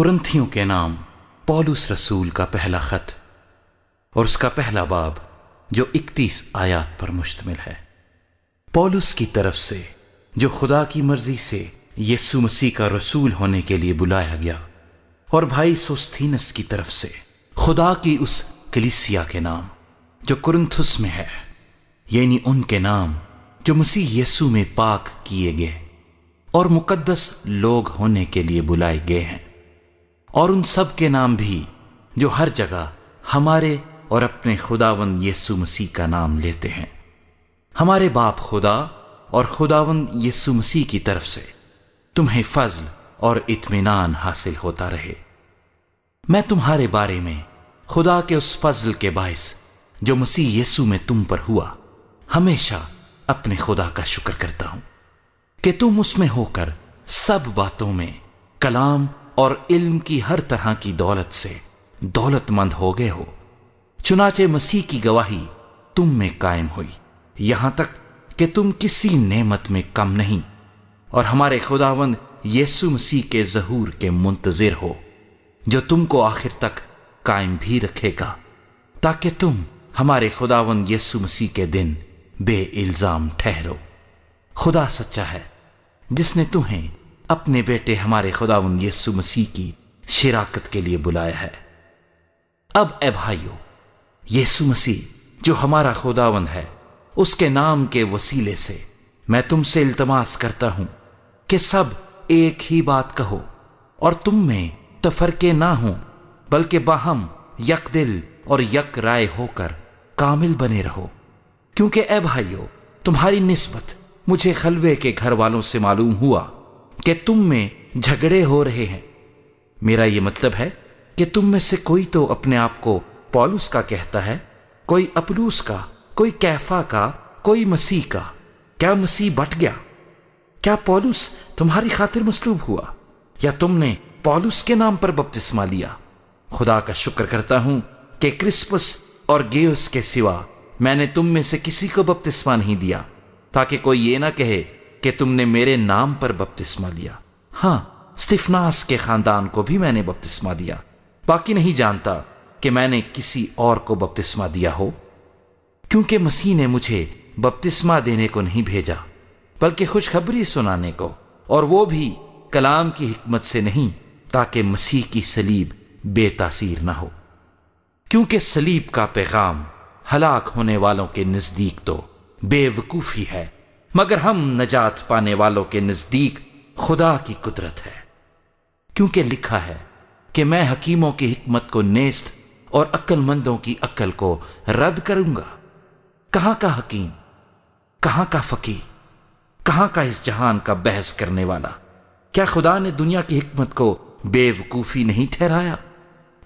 کرنتھیوں کے نام پولس رسول کا پہلا خط اور اس کا پہلا باب جو 31 آیات پر مشتمل ہے۔ پولس کی طرف سے جو خدا کی مرضی سے یسوع مسیح کا رسول ہونے کے لیے بلایا گیا، اور بھائی سوستھینس کی طرف سے خدا کی اس کلیسیا کے نام جو کرنتھس میں ہے، یعنی ان کے نام جو مسیح یسوع میں پاک کیے گئے اور مقدس لوگ ہونے کے لیے بلائے گئے ہیں، اور ان سب کے نام بھی جو ہر جگہ ہمارے اور اپنے خداوند یسوع مسیح کا نام لیتے ہیں۔ ہمارے باپ خدا اور خداوند یسوع مسیح کی طرف سے تمہیں فضل اور اطمینان حاصل ہوتا رہے۔ میں تمہارے بارے میں خدا کے اس فضل کے باعث جو مسیح یسوع میں تم پر ہوا ہمیشہ اپنے خدا کا شکر کرتا ہوں کہ تم اس میں ہو کر سب باتوں میں کلام اور علم کی ہر طرح کی دولت سے دولت مند ہو گئے ہو، چنانچہ مسیح کی گواہی تم میں قائم ہوئی، یہاں تک کہ تم کسی نعمت میں کم نہیں، اور ہمارے خداوند یسوع مسیح کے ظہور کے منتظر ہو، جو تم کو آخر تک قائم بھی رکھے گا، تاکہ تم ہمارے خداوند یسوع مسیح کے دن بے الزام ٹھہرو۔ خدا سچا ہے جس نے تمہیں اپنے بیٹے ہمارے خداوند یسوع مسیح کی شراکت کے لیے بلایا ہے۔ اب اے بھائیو، یسوع مسیح جو ہمارا خداوند ہے، اس کے نام کے وسیلے سے میں تم سے التماس کرتا ہوں کہ سب ایک ہی بات کہو، اور تم میں تفرقے نہ ہوں، بلکہ باہم یک دل اور یک رائے ہو کر کامل بنے رہو۔ کیونکہ اے بھائیو، تمہاری نسبت مجھے خلوے کے گھر والوں سے معلوم ہوا کہ تم میں جھگڑے ہو رہے ہیں۔ میرا یہ مطلب ہے کہ تم میں سے کوئی تو اپنے آپ کو پولس کا کہتا ہے، کوئی اپلوس کا، کوئی کیفا کا، کوئی مسیح کا۔ کیا مسیح بٹ گیا؟ کیا پولس تمہاری خاطر مصلوب ہوا، یا تم نے پولس کے نام پر بپتسمہ لیا؟ خدا کا شکر کرتا ہوں کہ کرسپس اور گیوس کے سوا میں نے تم میں سے کسی کو بپتسمہ نہیں دیا، تاکہ کوئی یہ نہ کہے کہ تم نے میرے نام پر بپتسمہ لیا۔ ہاں، استفناس کے خاندان کو بھی میں نے بپتسمہ دیا، باقی نہیں جانتا کہ میں نے کسی اور کو بپتسمہ دیا ہو، کیونکہ مسیح نے مجھے بپتسمہ دینے کو نہیں بھیجا، بلکہ خوشخبری سنانے کو، اور وہ بھی کلام کی حکمت سے نہیں، تاکہ مسیح کی صلیب بے تاثیر نہ ہو۔ کیونکہ صلیب کا پیغام ہلاک ہونے والوں کے نزدیک تو بے وقوفی ہے، مگر ہم نجات پانے والوں کے نزدیک خدا کی قدرت ہے۔ کیونکہ لکھا ہے کہ میں حکیموں کی حکمت کو نیست اور عقل مندوں کی عقل کو رد کروں گا۔ کہاں کا حکیم، کہاں کا فقیہ، کہاں کا اس جہان کا بحث کرنے والا؟ کیا خدا نے دنیا کی حکمت کو بے وقوفی نہیں ٹھہرایا؟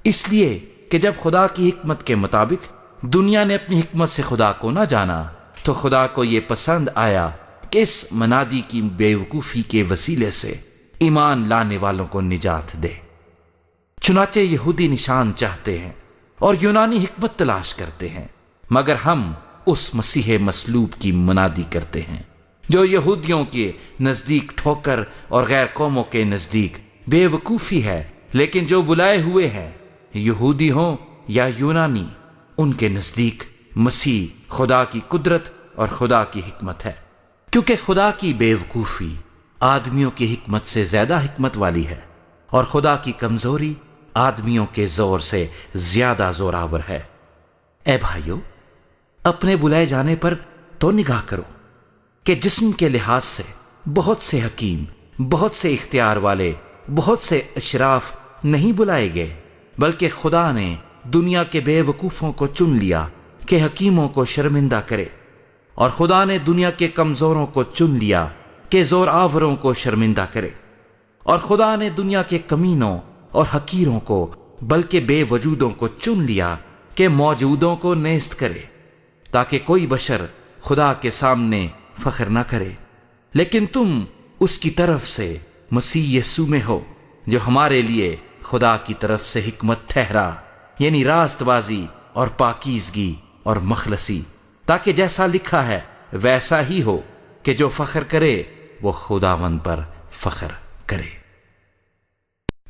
اس لیے کہ جب خدا کی حکمت کے مطابق دنیا نے اپنی حکمت سے خدا کو نہ جانا، تو خدا کو یہ پسند آیا کہ اس منادی کی بے وقوفی کے وسیلے سے ایمان لانے والوں کو نجات دے۔ چنانچہ یہودی نشان چاہتے ہیں اور یونانی حکمت تلاش کرتے ہیں، مگر ہم اس مسیح مصلوب کی منادی کرتے ہیں، جو یہودیوں کے نزدیک ٹھوکر اور غیر قوموں کے نزدیک بے وقوفی ہے، لیکن جو بلائے ہوئے ہیں، یہودی ہوں یا یونانی، ان کے نزدیک مسیح خدا کی قدرت اور خدا کی حکمت ہے۔ کیونکہ خدا کی بے وقوفی آدمیوں کی حکمت سے زیادہ حکمت والی ہے، اور خدا کی کمزوری آدمیوں کے زور سے زیادہ زوراور ہے۔ اے بھائیو، اپنے بلائے جانے پر تو نگاہ کرو کہ جسم کے لحاظ سے بہت سے حکیم، بہت سے اختیار والے، بہت سے اشراف نہیں بلائے گئے، بلکہ خدا نے دنیا کے بے وقوفوں کو چن لیا کہ حکیموں کو شرمندہ کرے، اور خدا نے دنیا کے کمزوروں کو چن لیا کہ زور آوروں کو شرمندہ کرے، اور خدا نے دنیا کے کمینوں اور حقیروں کو بلکہ بے وجودوں کو چن لیا کہ موجودوں کو نیست کرے، تاکہ کوئی بشر خدا کے سامنے فخر نہ کرے۔ لیکن تم اس کی طرف سے مسیح یسوع میں ہو، جو ہمارے لیے خدا کی طرف سے حکمت ٹھہرا، یعنی راست بازی اور پاکیزگی اور مخلصی، تاکہ جیسا لکھا ہے ویسا ہی ہو کہ جو فخر کرے وہ خداوند پر فخر کرے۔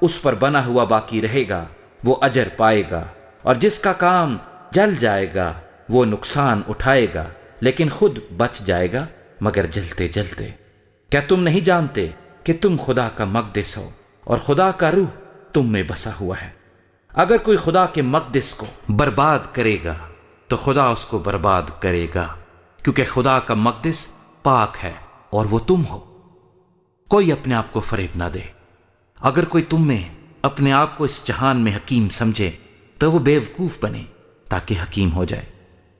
اس پر بنا ہوا باقی رہے گا وہ اجر پائے گا، اور جس کا کام جل جائے گا وہ نقصان اٹھائے گا لیکن خود بچ جائے گا مگر جلتے جلتے۔ کیا تم نہیں جانتے کہ تم خدا کا مقدس ہو اور خدا کا روح تم میں بسا ہوا ہے؟ اگر کوئی خدا کے مقدس کو برباد کرے گا تو خدا اس کو برباد کرے گا، کیونکہ خدا کا مقدس پاک ہے اور وہ تم ہو۔ کوئی اپنے آپ کو فریب نہ دے۔ اگر کوئی تم میں اپنے آپ کو اس جہان میں حکیم سمجھے تو وہ بیوقوف بنے تاکہ حکیم ہو جائے،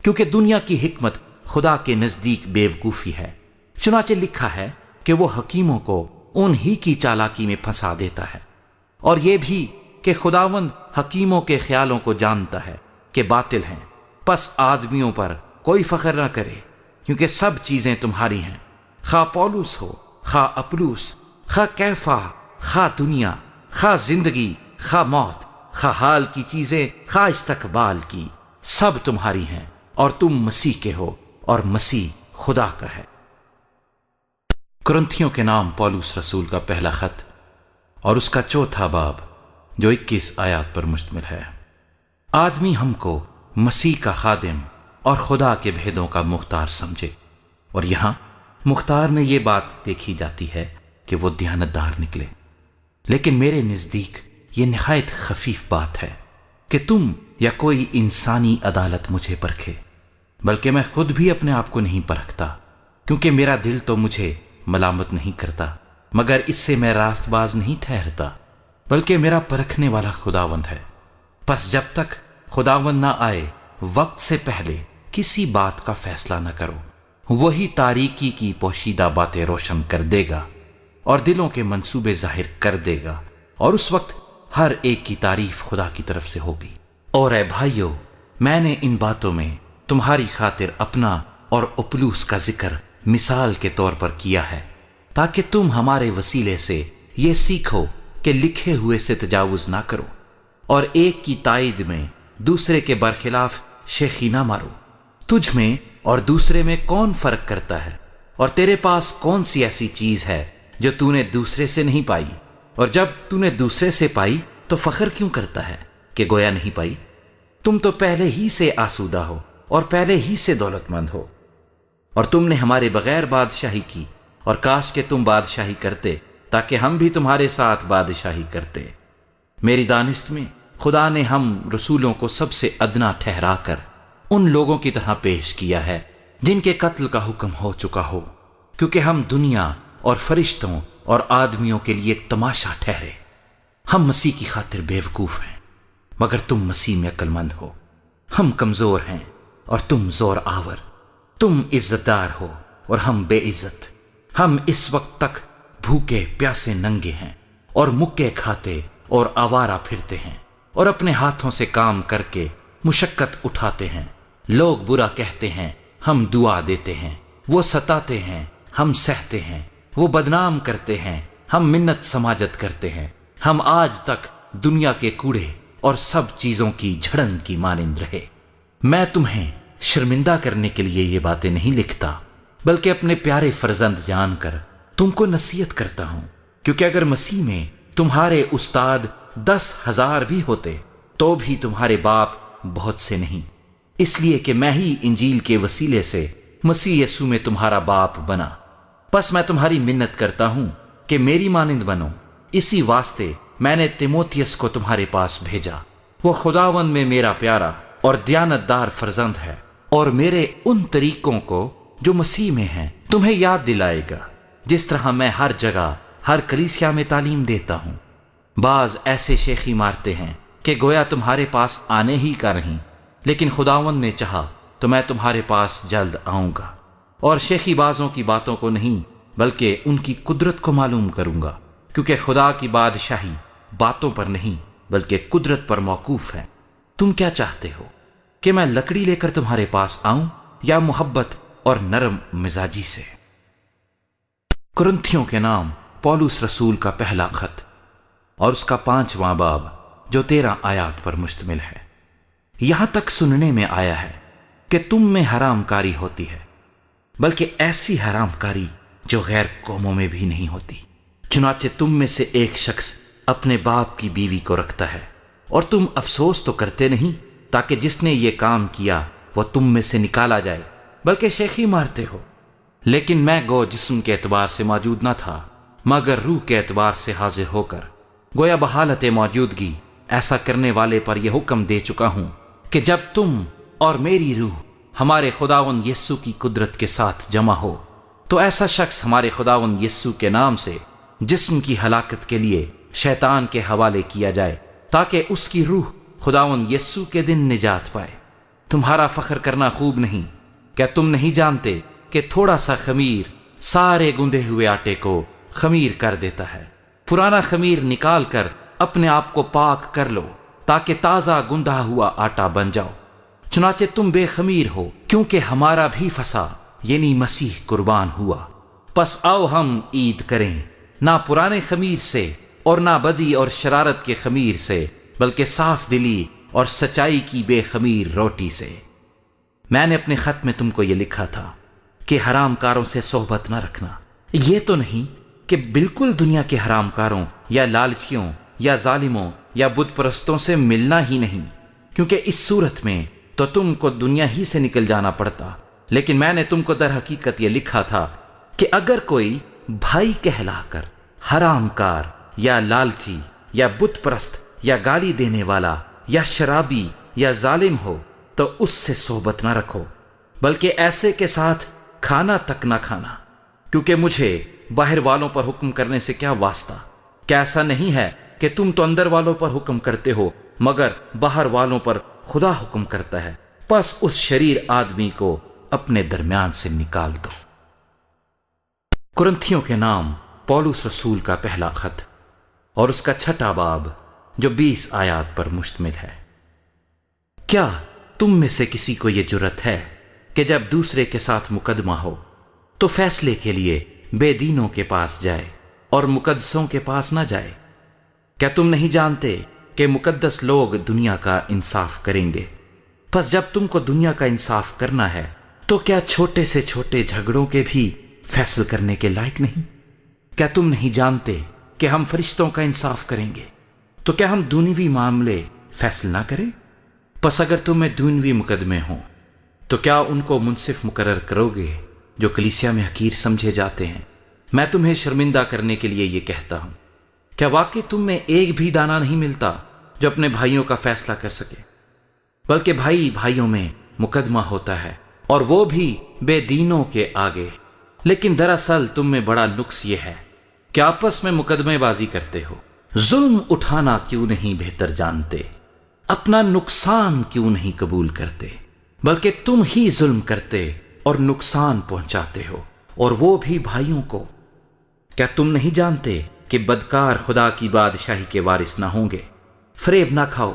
کیونکہ دنیا کی حکمت خدا کے نزدیک بیوقوفی ہے۔ چنانچہ لکھا ہے کہ وہ حکیموں کو انہی کی چالاکی میں پھنسا دیتا ہے، اور یہ بھی کہ خداوند حکیموں کے خیالوں کو جانتا ہے کہ باطل ہیں۔ پس آدمیوں پر کوئی فخر نہ کرے، کیونکہ سب چیزیں تمہاری ہیں، خواہ پولس ہو، خواہ اپلوس، خواہ کیفا، خواہ دنیا، خواہ زندگی، خواہ موت، خواہ حال کی چیزیں، خواہ استقبال کی، سب تمہاری ہیں، اور تم مسیح کے ہو اور مسیح خدا کا ہے۔ کرنتھیوں کے نام پولس رسول کا پہلا خط اور اس کا چوتھا باب جو 21 آیات پر مشتمل ہے۔ آدمی ہم کو مسیح کا خادم اور خدا کے بھیدوں کا مختار سمجھے، اور یہاں مختار میں یہ بات دیکھی جاتی ہے کہ وہ دیانتدار نکلے، لیکن میرے نزدیک یہ نہایت خفیف بات ہے کہ تم یا کوئی انسانی عدالت مجھے پرکھے، بلکہ میں خود بھی اپنے آپ کو نہیں پرکھتا، کیونکہ میرا دل تو مجھے ملامت نہیں کرتا، مگر اس سے میں راست باز نہیں ٹھہرتا، بلکہ میرا پرکھنے والا خداوند ہے۔ پس جب تک خداوند نہ آئے وقت سے پہلے کسی بات کا فیصلہ نہ کرو۔ وہی تاریکی کی پوشیدہ باتیں روشن کر دے گا اور دلوں کے منصوبے ظاہر کر دے گا، اور اس وقت ہر ایک کی تعریف خدا کی طرف سے ہوگی۔ اور اے بھائیو، میں نے ان باتوں میں تمہاری خاطر اپنا اور اپلوس کا ذکر مثال کے طور پر کیا ہے، تاکہ تم ہمارے وسیلے سے یہ سیکھو کہ لکھے ہوئے سے تجاوز نہ کرو، اور ایک کی تائید میں دوسرے کے برخلاف شیخی نہ مارو۔ تجھ میں اور دوسرے میں کون فرق کرتا ہے؟ اور تیرے پاس کون سی ایسی چیز ہے جو تو نے دوسرے سے نہیں پائی؟ اور جب تو نے دوسرے سے پائی تو فخر کیوں کرتا ہے کہ گویا نہیں پائی؟ تم تو پہلے ہی سے آسودہ ہو اور پہلے ہی سے دولت مند ہو، اور تم نے ہمارے بغیر بادشاہی کی، اور کاش کہ تم بادشاہی کرتے تاکہ ہم بھی تمہارے ساتھ بادشاہی کرتے۔ میری دانست میں خدا نے ہم رسولوں کو سب سے ادنا ٹھہرا کر ان لوگوں کی طرح پیش کیا ہے جن کے قتل کا حکم ہو چکا ہو، کیونکہ ہم دنیا اور فرشتوں اور آدمیوں کے لیے ایک تماشا ٹھہرے۔ ہم مسیح کی خاطر بیوقوف ہیں مگر تم مسیح میں عقل مند ہو۔ ہم کمزور ہیں اور تم زور آور، تم عزت دار ہو اور ہم بے عزت۔ ہم اس وقت تک بھوکے پیاسے ننگے ہیں اور مکے کھاتے اور آوارہ پھرتے ہیں، اور اپنے ہاتھوں سے کام کر کے مشقت اٹھاتے ہیں۔ لوگ برا کہتے ہیں، ہم دعا دیتے ہیں۔ وہ ستاتے ہیں، ہم سہتے ہیں۔ وہ بدنام کرتے ہیں، ہم منت سماجت کرتے ہیں۔ ہم آج تک دنیا کے کوڑے اور سب چیزوں کی جھڑن کی مانند رہے۔ میں تمہیں شرمندہ کرنے کے لیے یہ باتیں نہیں لکھتا، بلکہ اپنے پیارے فرزند جان کر تم کو نصیحت کرتا ہوں، کیونکہ اگر مسیح میں تمہارے استاد 10,000 بھی ہوتے تو بھی تمہارے باپ بہت سے نہیں، اس لیے کہ میں ہی انجیل کے وسیلے سے مسیح یسوع میں تمہارا باپ بنا۔ پس میں تمہاری منت کرتا ہوں کہ میری مانند بنو۔ اسی واسطے میں نے تیموتھیوس کو تمہارے پاس بھیجا۔ وہ خداوند میں میرا پیارا اور دیانتدار فرزند ہے، اور میرے ان طریقوں کو جو مسیح میں ہیں تمہیں یاد دلائے گا، جس طرح میں ہر جگہ ہر کلیسیا میں تعلیم دیتا ہوں۔ بعض ایسے شیخی مارتے ہیں کہ گویا تمہارے پاس آنے ہی کا نہیں، لیکن خداوند نے چاہا تو میں تمہارے پاس جلد آؤں گا، اور شیخی بازوں کی باتوں کو نہیں بلکہ ان کی قدرت کو معلوم کروں گا، کیونکہ خدا کی بادشاہی باتوں پر نہیں بلکہ قدرت پر موقوف ہے۔ تم کیا چاہتے ہو کہ میں لکڑی لے کر تمہارے پاس آؤں یا محبت اور نرم مزاجی سے؟ کرنتھیوں کے نام پولس رسول کا پہلا خط اور اس کا 5واں باب جو 13 آیات پر مشتمل ہے۔ یہاں تک سننے میں آیا ہے کہ تم میں حرام کاری ہوتی ہے، بلکہ ایسی حرام کاری جو غیر قوموں میں بھی نہیں ہوتی۔ چنانچہ تم میں سے ایک شخص اپنے باپ کی بیوی کو رکھتا ہے، اور تم افسوس تو کرتے نہیں تاکہ جس نے یہ کام کیا وہ تم میں سے نکالا جائے، بلکہ شیخی مارتے ہو۔ لیکن میں گو جسم کے اعتبار سے موجود نہ تھا مگر روح کے اعتبار سے حاضر ہو کر گویا بحالت موجودگی ایسا کرنے والے پر یہ حکم دے چکا ہوں کہ جب تم اور میری روح ہمارے خداوند یسوع کی قدرت کے ساتھ جمع ہو تو ایسا شخص ہمارے خداوند یسوع کے نام سے جسم کی ہلاکت کے لیے شیطان کے حوالے کیا جائے تاکہ اس کی روح خداوند یسوع کے دن نجات پائے۔ تمہارا فخر کرنا خوب نہیں، کیا تم نہیں جانتے کہ تھوڑا سا خمیر سارے گندے ہوئے آٹے کو خمیر کر دیتا ہے؟ پرانا خمیر نکال کر اپنے آپ کو پاک کر لو تاکہ تازہ گندھا ہوا آٹا بن جاؤ۔ چنانچہ تم بے خمیر ہو کیونکہ ہمارا بھی فسح یعنی مسیح قربان ہوا۔ پس آؤ ہم عید کریں، نہ پرانے خمیر سے اور نہ بدی اور شرارت کے خمیر سے، بلکہ صاف دلی اور سچائی کی بے خمیر روٹی سے۔ میں نے اپنے خط میں تم کو یہ لکھا تھا کہ حرام کاروں سے صحبت نہ رکھنا۔ یہ تو نہیں کہ بالکل دنیا کے حرام کاروں یا لالچیوں یا ظالموں یا بت پرستوں سے ملنا ہی نہیں، کیونکہ اس صورت میں تو تم کو دنیا ہی سے نکل جانا پڑتا۔ لیکن میں نے تم کو در حقیقت یہ لکھا تھا کہ اگر کوئی بھائی کہلا کر حرام کار یا لالچی یا بت پرست یا گالی دینے والا یا شرابی یا ظالم ہو تو اس سے صحبت نہ رکھو، بلکہ ایسے کے ساتھ کھانا تک نہ کھانا، کیونکہ مجھے باہر والوں پر حکم کرنے سے کیا واسطہ؟ کیا ایسا نہیں ہے کہ تم تو اندر والوں پر حکم کرتے ہو مگر باہر والوں پر خدا حکم کرتا ہے؟ پس اس شریر آدمی کو اپنے درمیان سے نکال دو۔ کرنتھیوں کے نام پولس رسول کا پہلا خط اور اس کا 6واں باب جو 20 آیات پر مشتمل ہے۔ کیا تم میں سے کسی کو یہ جرت ہے کہ جب دوسرے کے ساتھ مقدمہ ہو تو فیصلے کے لیے بے دینوں کے پاس جائے اور مقدسوں کے پاس نہ جائے؟ کیا تم نہیں جانتے کہ مقدس لوگ دنیا کا انصاف کریں گے؟ پس جب تم کو دنیا کا انصاف کرنا ہے تو کیا چھوٹے سے چھوٹے جھگڑوں کے بھی فیصل کرنے کے لائق نہیں؟ کیا تم نہیں جانتے کہ ہم فرشتوں کا انصاف کریں گے تو کیا ہم دنیوی معاملے فیصل نہ کریں؟ پس اگر تم میں دنیوی مقدمے ہوں تو کیا ان کو منصف مقرر کرو گے جو کلیسیا میں حقیر سمجھے جاتے ہیں؟ میں تمہیں شرمندہ کرنے کے لیے یہ کہتا ہوں، کیا واقعی تم میں ایک بھی دانہ نہیں ملتا جو اپنے بھائیوں کا فیصلہ کر سکے؟ بلکہ بھائی بھائیوں میں مقدمہ ہوتا ہے اور وہ بھی بے دینوں کے آگے۔ لیکن دراصل تم میں بڑا نقص یہ ہے کہ آپس میں مقدمے بازی کرتے ہو۔ ظلم اٹھانا کیوں نہیں بہتر جانتے؟ اپنا نقصان کیوں نہیں قبول کرتے؟ بلکہ تم ہی ظلم کرتے اور نقصان پہنچاتے ہو، اور وہ بھی بھائیوں کو۔ کیا تم نہیں جانتے کہ بدکار خدا کی بادشاہی کے وارث نہ ہوں گے؟ فریب نہ کھاؤ،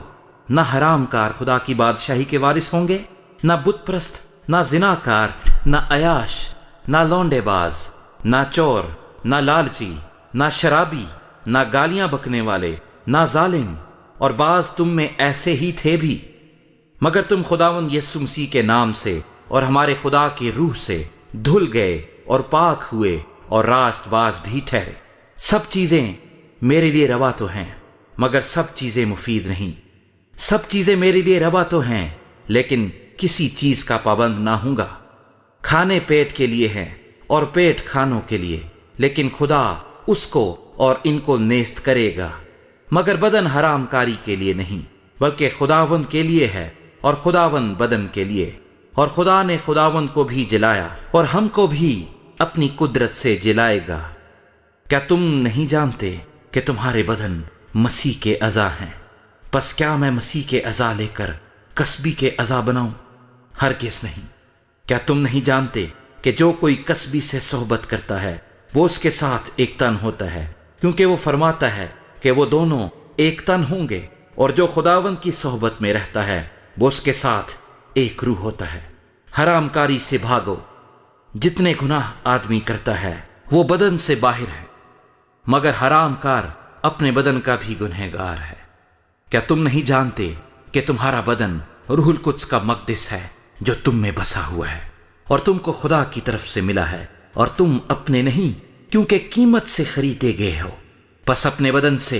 نہ حرام کار خدا کی بادشاہی کے وارث ہوں گے، نہ بت پرست، نہ زناکار، نہ عیاش، نہ لونڈے باز، نہ چور، نہ لالچی، نہ شرابی، نہ گالیاں بکنے والے، نہ ظالم، اور بعض تم میں ایسے ہی تھے بھی، مگر تم خداوند یسوع مسیح کے نام سے اور ہمارے خدا کی روح سے دھل گئے اور پاک ہوئے اور راست باز بھی ٹھہرے۔ سب چیزیں میرے لیے روا تو ہیں مگر سب چیزیں مفید نہیں۔ سب چیزیں میرے لیے روا تو ہیں لیکن کسی چیز کا پابند نہ ہوں گا۔ کھانے پیٹ کے لیے ہیں اور پیٹ کھانوں کے لیے، لیکن خدا اس کو اور ان کو نیست کرے گا، مگر بدن حرام کاری کے لیے نہیں بلکہ خداوند کے لیے ہے، اور خداوند بدن کے لیے۔ اور خدا نے خداوند کو بھی جلایا اور ہم کو بھی اپنی قدرت سے جلائے گا۔ کیا تم نہیں جانتے کہ تمہارے بدن مسیح کے اعضاء ہیں؟ پس کیا میں مسیح کے اعضاء لے کر کسبی کے اعضاء بناؤں؟ ہرگز نہیں۔ کیا تم نہیں جانتے کہ جو کوئی کسبی سے صحبت کرتا ہے وہ اس کے ساتھ ایک تن ہوتا ہے، کیونکہ وہ فرماتا ہے کہ وہ دونوں ایک تن ہوں گے، اور جو خداوند کی صحبت میں رہتا ہے وہ اس کے ساتھ ایک روح ہوتا ہے۔ حرام کاری سے بھاگو۔ جتنے گناہ آدمی کرتا ہے وہ بدن سے باہر ہے، مگر حرام کار اپنے بدن کا بھی گنہگار ہے۔ کیا تم نہیں جانتے کہ تمہارا بدن روح القدس کا مقدس ہے جو تم میں بسا ہوا ہے، اور تم کو خدا کی طرف سے ملا ہے، اور تم اپنے نہیں کیونکہ قیمت سے خریدے گئے ہو؟ پس اپنے بدن سے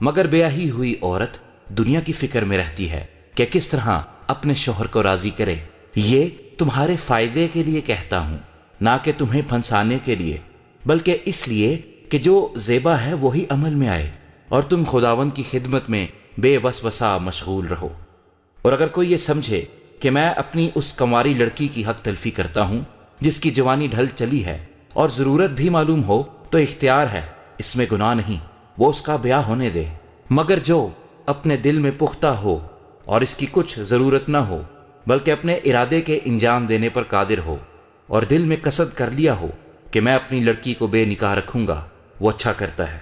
مگر بیاہی ہوئی عورت دنیا کی فکر میں رہتی ہے کہ کس طرح اپنے شوہر کو راضی کرے۔ یہ تمہارے فائدے کے لیے کہتا ہوں، نہ کہ تمہیں پھنسانے کے لیے، بلکہ اس لیے کہ جو زیبا ہے وہی عمل میں آئے اور تم خداوند کی خدمت میں بے وسوسہ مشغول رہو۔ اور اگر کوئی یہ سمجھے کہ میں اپنی اس کنواری لڑکی کی حق تلفی کرتا ہوں جس کی جوانی ڈھل چلی ہے اور ضرورت بھی معلوم ہو، تو اختیار ہے، اس میں گناہ نہیں، وہ اس کا بیاہ ہونے دے۔ مگر جو اپنے دل میں پختہ ہو اور اس کی کچھ ضرورت نہ ہو بلکہ اپنے ارادے کے انجام دینے پر قادر ہو اور دل میں قصد کر لیا ہو کہ میں اپنی لڑکی کو بے نکاح رکھوں گا، وہ اچھا کرتا ہے۔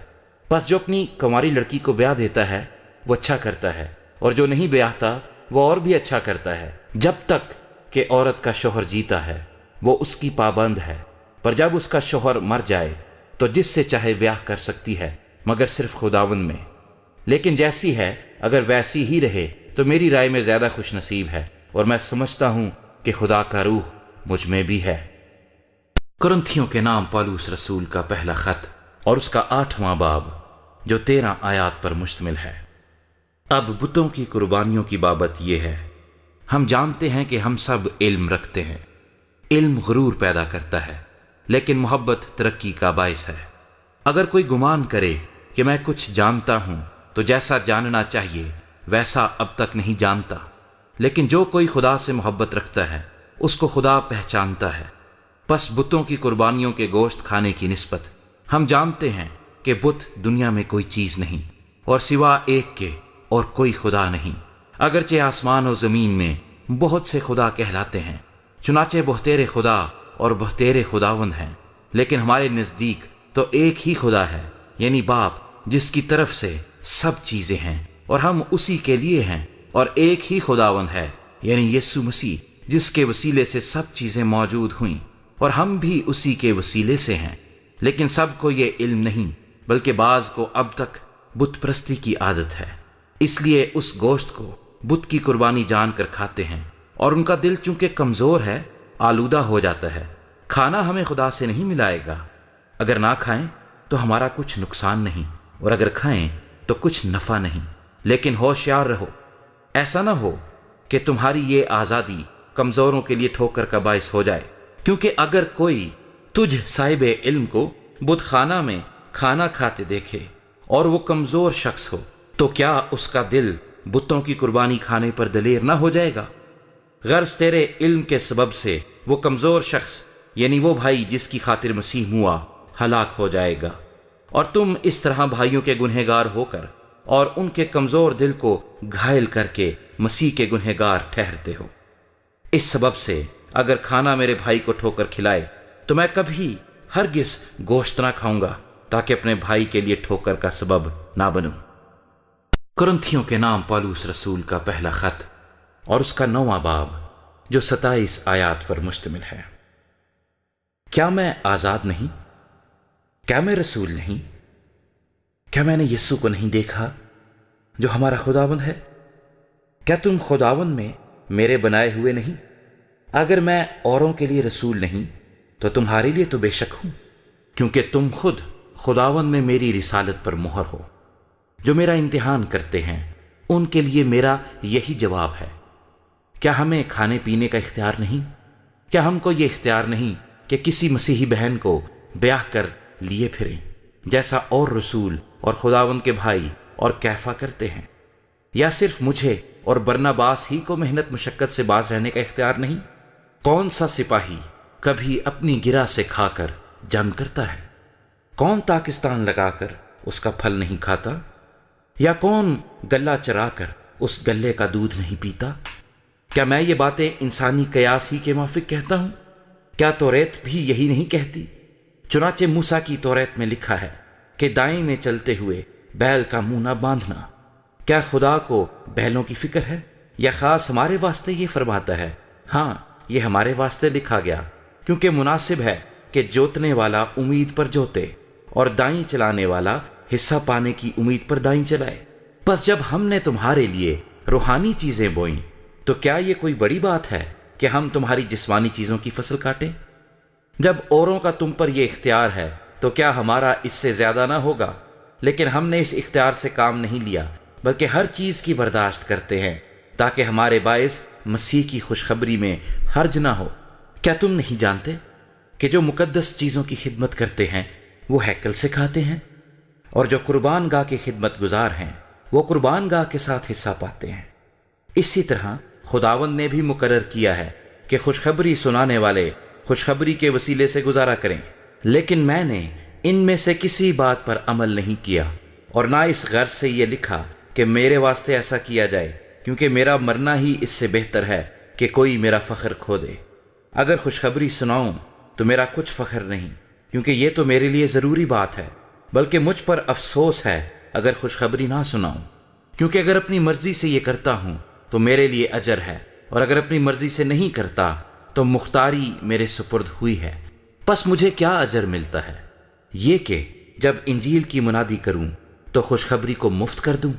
پس جو اپنی کنواری لڑکی کو بیاہ دیتا ہے وہ اچھا کرتا ہے، اور جو نہیں بیاہتا وہ اور بھی اچھا کرتا ہے، جب تک کہ عورت کا شوہر جیتا ہے وہ اس کی پابند ہے۔ پر جب اس کا شوہر مر جائے تو جس سے چاہے بیاہ کر سکتی ہے، مگر صرف خداوند میں۔ لیکن جیسی ہے اگر ویسی ہی رہے تو میری رائے میں زیادہ خوش نصیب ہے، اور میں سمجھتا ہوں کہ خدا کا روح مجھ میں بھی ہے۔ کرنتھیوں کے نام پالوس رسول کا پہلا خط اور اس کا 8واں باب، جو 13 آیات پر مشتمل ہے۔ اب بتوں کی قربانیوں کی بابت یہ ہے، ہم جانتے ہیں کہ ہم سب علم رکھتے ہیں۔ علم غرور پیدا کرتا ہے، لیکن محبت ترقی کا باعث ہے۔ اگر کوئی گمان کرے کہ میں کچھ جانتا ہوں تو جیسا جاننا چاہیے ویسا اب تک نہیں جانتا، لیکن جو کوئی خدا سے محبت رکھتا ہے اس کو خدا پہچانتا ہے۔ پس بتوں کی قربانیوں کے گوشت کھانے کی نسبت ہم جانتے ہیں کہ بت دنیا میں کوئی چیز نہیں، اور سوا ایک کے اور کوئی خدا نہیں، اگرچہ آسمان و زمین میں بہت سے خدا کہلاتے ہیں، چنانچہ بہتیرے خدا اور بہتیرے خداوند ہیں، لیکن ہمارے نزدیک تو ایک ہی خدا ہے، یعنی باپ، جس کی طرف سے سب چیزیں ہیں اور ہم اسی کے لیے ہیں، اور ایک ہی خداوند ہے، یعنی یسوع مسیح، جس کے وسیلے سے سب چیزیں موجود ہوئیں اور ہم بھی اسی کے وسیلے سے ہیں۔ لیکن سب کو یہ علم نہیں، بلکہ بعض کو اب تک بت پرستی کی عادت ہے، اس لیے اس گوشت کو بت کی قربانی جان کر کھاتے ہیں، اور ان کا دل چونکہ کمزور ہے آلودہ ہو جاتا ہے۔ کھانا ہمیں خدا سے نہیں ملائے گا، اگر نہ کھائیں تو ہمارا کچھ نقصان نہیں، اور اگر کھائیں تو کچھ نفع نہیں۔ لیکن ہوشیار رہو، ایسا نہ ہو کہ تمہاری یہ آزادی کمزوروں کے لیے ٹھوکر کا باعث ہو جائے، کیونکہ اگر کوئی تجھ صاحب علم کو بت خانہ میں کھانا کھاتے دیکھے اور وہ کمزور شخص ہو، تو کیا اس کا دل بتوں کی قربانی کھانے پر دلیر نہ ہو جائے گا؟ غرض تیرے علم کے سبب سے وہ کمزور شخص، یعنی وہ بھائی جس کی خاطر مسیح ہوا، ہلاک ہو جائے گا، اور تم اس طرح بھائیوں کے گنہگار ہو کر اور ان کے کمزور دل کو گھائل کر کے مسیح کے گنہگار ٹھہرتے ہو۔ اس سبب سے اگر کھانا میرے بھائی کو ٹھوکر کھلائے تو میں کبھی ہرگز گوشت نہ کھاؤں گا، تاکہ اپنے بھائی کے لیے ٹھوکر کا سبب نہ بنوں۔ کرنتھیوں کے نام پالوس رسول کا پہلا خط اور اس کا 9واں باب، جو 27 آیات پر مشتمل ہے۔ کیا میں آزاد نہیں؟ کیا میں رسول نہیں؟ کیا میں نے یسوع کو نہیں دیکھا جو ہمارا خداوند ہے؟ کیا تم خداوند میں میرے بنائے ہوئے نہیں؟ اگر میں اوروں کے لیے رسول نہیں تو تمہارے لیے تو بے شک ہوں، کیونکہ تم خود خداوند میں میری رسالت پر مہر ہو۔ جو میرا امتحان کرتے ہیں ان کے لیے میرا یہی جواب ہے، کیا ہمیں کھانے پینے کا اختیار نہیں؟ کیا ہم کو یہ اختیار نہیں کہ کسی مسیحی بہن کو بیاہ کر لیے پھریں، جیسا اور رسول اور خداوند کے بھائی اور کیفا کرتے ہیں؟ یا صرف مجھے اور برناباس ہی کو محنت مشقت سے باز رہنے کا اختیار نہیں؟ کون سا سپاہی کبھی اپنی گرہ سے کھا کر جنگ کرتا ہے؟ کون پاکستان لگا کر اس کا پھل نہیں کھاتا؟ یا کون گلہ چرا کر اس گلے کا دودھ نہیں پیتا؟ کیا میں یہ باتیں انسانی قیاس ہی کے موافق کہتا ہوں؟ کیا توریت بھی یہی نہیں کہتی؟ چنانچہ موسیٰ کی توریت میں لکھا ہے کہ دائیں میں چلتے ہوئے بیل کا منہ نہ باندھنا۔ کیا خدا کو بیلوں کی فکر ہے؟ یا خاص ہمارے واسطے یہ فرماتا ہے؟ ہاں، یہ ہمارے واسطے لکھا گیا، کیونکہ مناسب ہے کہ جوتنے والا امید پر جوتے اور دائیں چلانے والا حصہ پانے کی امید پر دائیں چلائے۔ پس جب ہم نے تمہارے لیے روحانی چیزیں بوئیں تو کیا یہ کوئی بڑی بات ہے کہ ہم تمہاری جسمانی چیزوں کی فصل کاٹیں؟ جب اوروں کا تم پر یہ اختیار ہے تو کیا ہمارا اس سے زیادہ نہ ہوگا؟ لیکن ہم نے اس اختیار سے کام نہیں لیا، بلکہ ہر چیز کی برداشت کرتے ہیں تاکہ ہمارے باعث مسیح کی خوشخبری میں حرج نہ ہو۔ کیا تم نہیں جانتے کہ جو مقدس چیزوں کی خدمت کرتے ہیں وہ ہیکل سے کھاتے ہیں، اور جو قربان گاہ کے خدمت گزار ہیں وہ قربان گاہ کے ساتھ حصہ پاتے ہیں؟ اسی طرح خداوند نے بھی مقرر کیا ہے کہ خوشخبری سنانے والے خوشخبری کے وسیلے سے گزارا کریں، لیکن میں نے ان میں سے کسی بات پر عمل نہیں کیا، اور نہ اس غرض سے یہ لکھا کہ میرے واسطے ایسا کیا جائے، کیونکہ میرا مرنا ہی اس سے بہتر ہے کہ کوئی میرا فخر کھو دے۔ اگر خوشخبری سناؤں تو میرا کچھ فخر نہیں، کیونکہ یہ تو میرے لیے ضروری بات ہے، بلکہ مجھ پر افسوس ہے اگر خوشخبری نہ سناؤں، کیونکہ اگر اپنی مرضی سے یہ کرتا ہوں تو میرے لیے اجر ہے، اور اگر اپنی مرضی سے نہیں کرتا تو مختاری میرے سپرد ہوئی ہے۔ پس مجھے کیا اجر ملتا ہے؟ یہ کہ جب انجیل کی منادی کروں تو خوشخبری کو مفت کر دوں،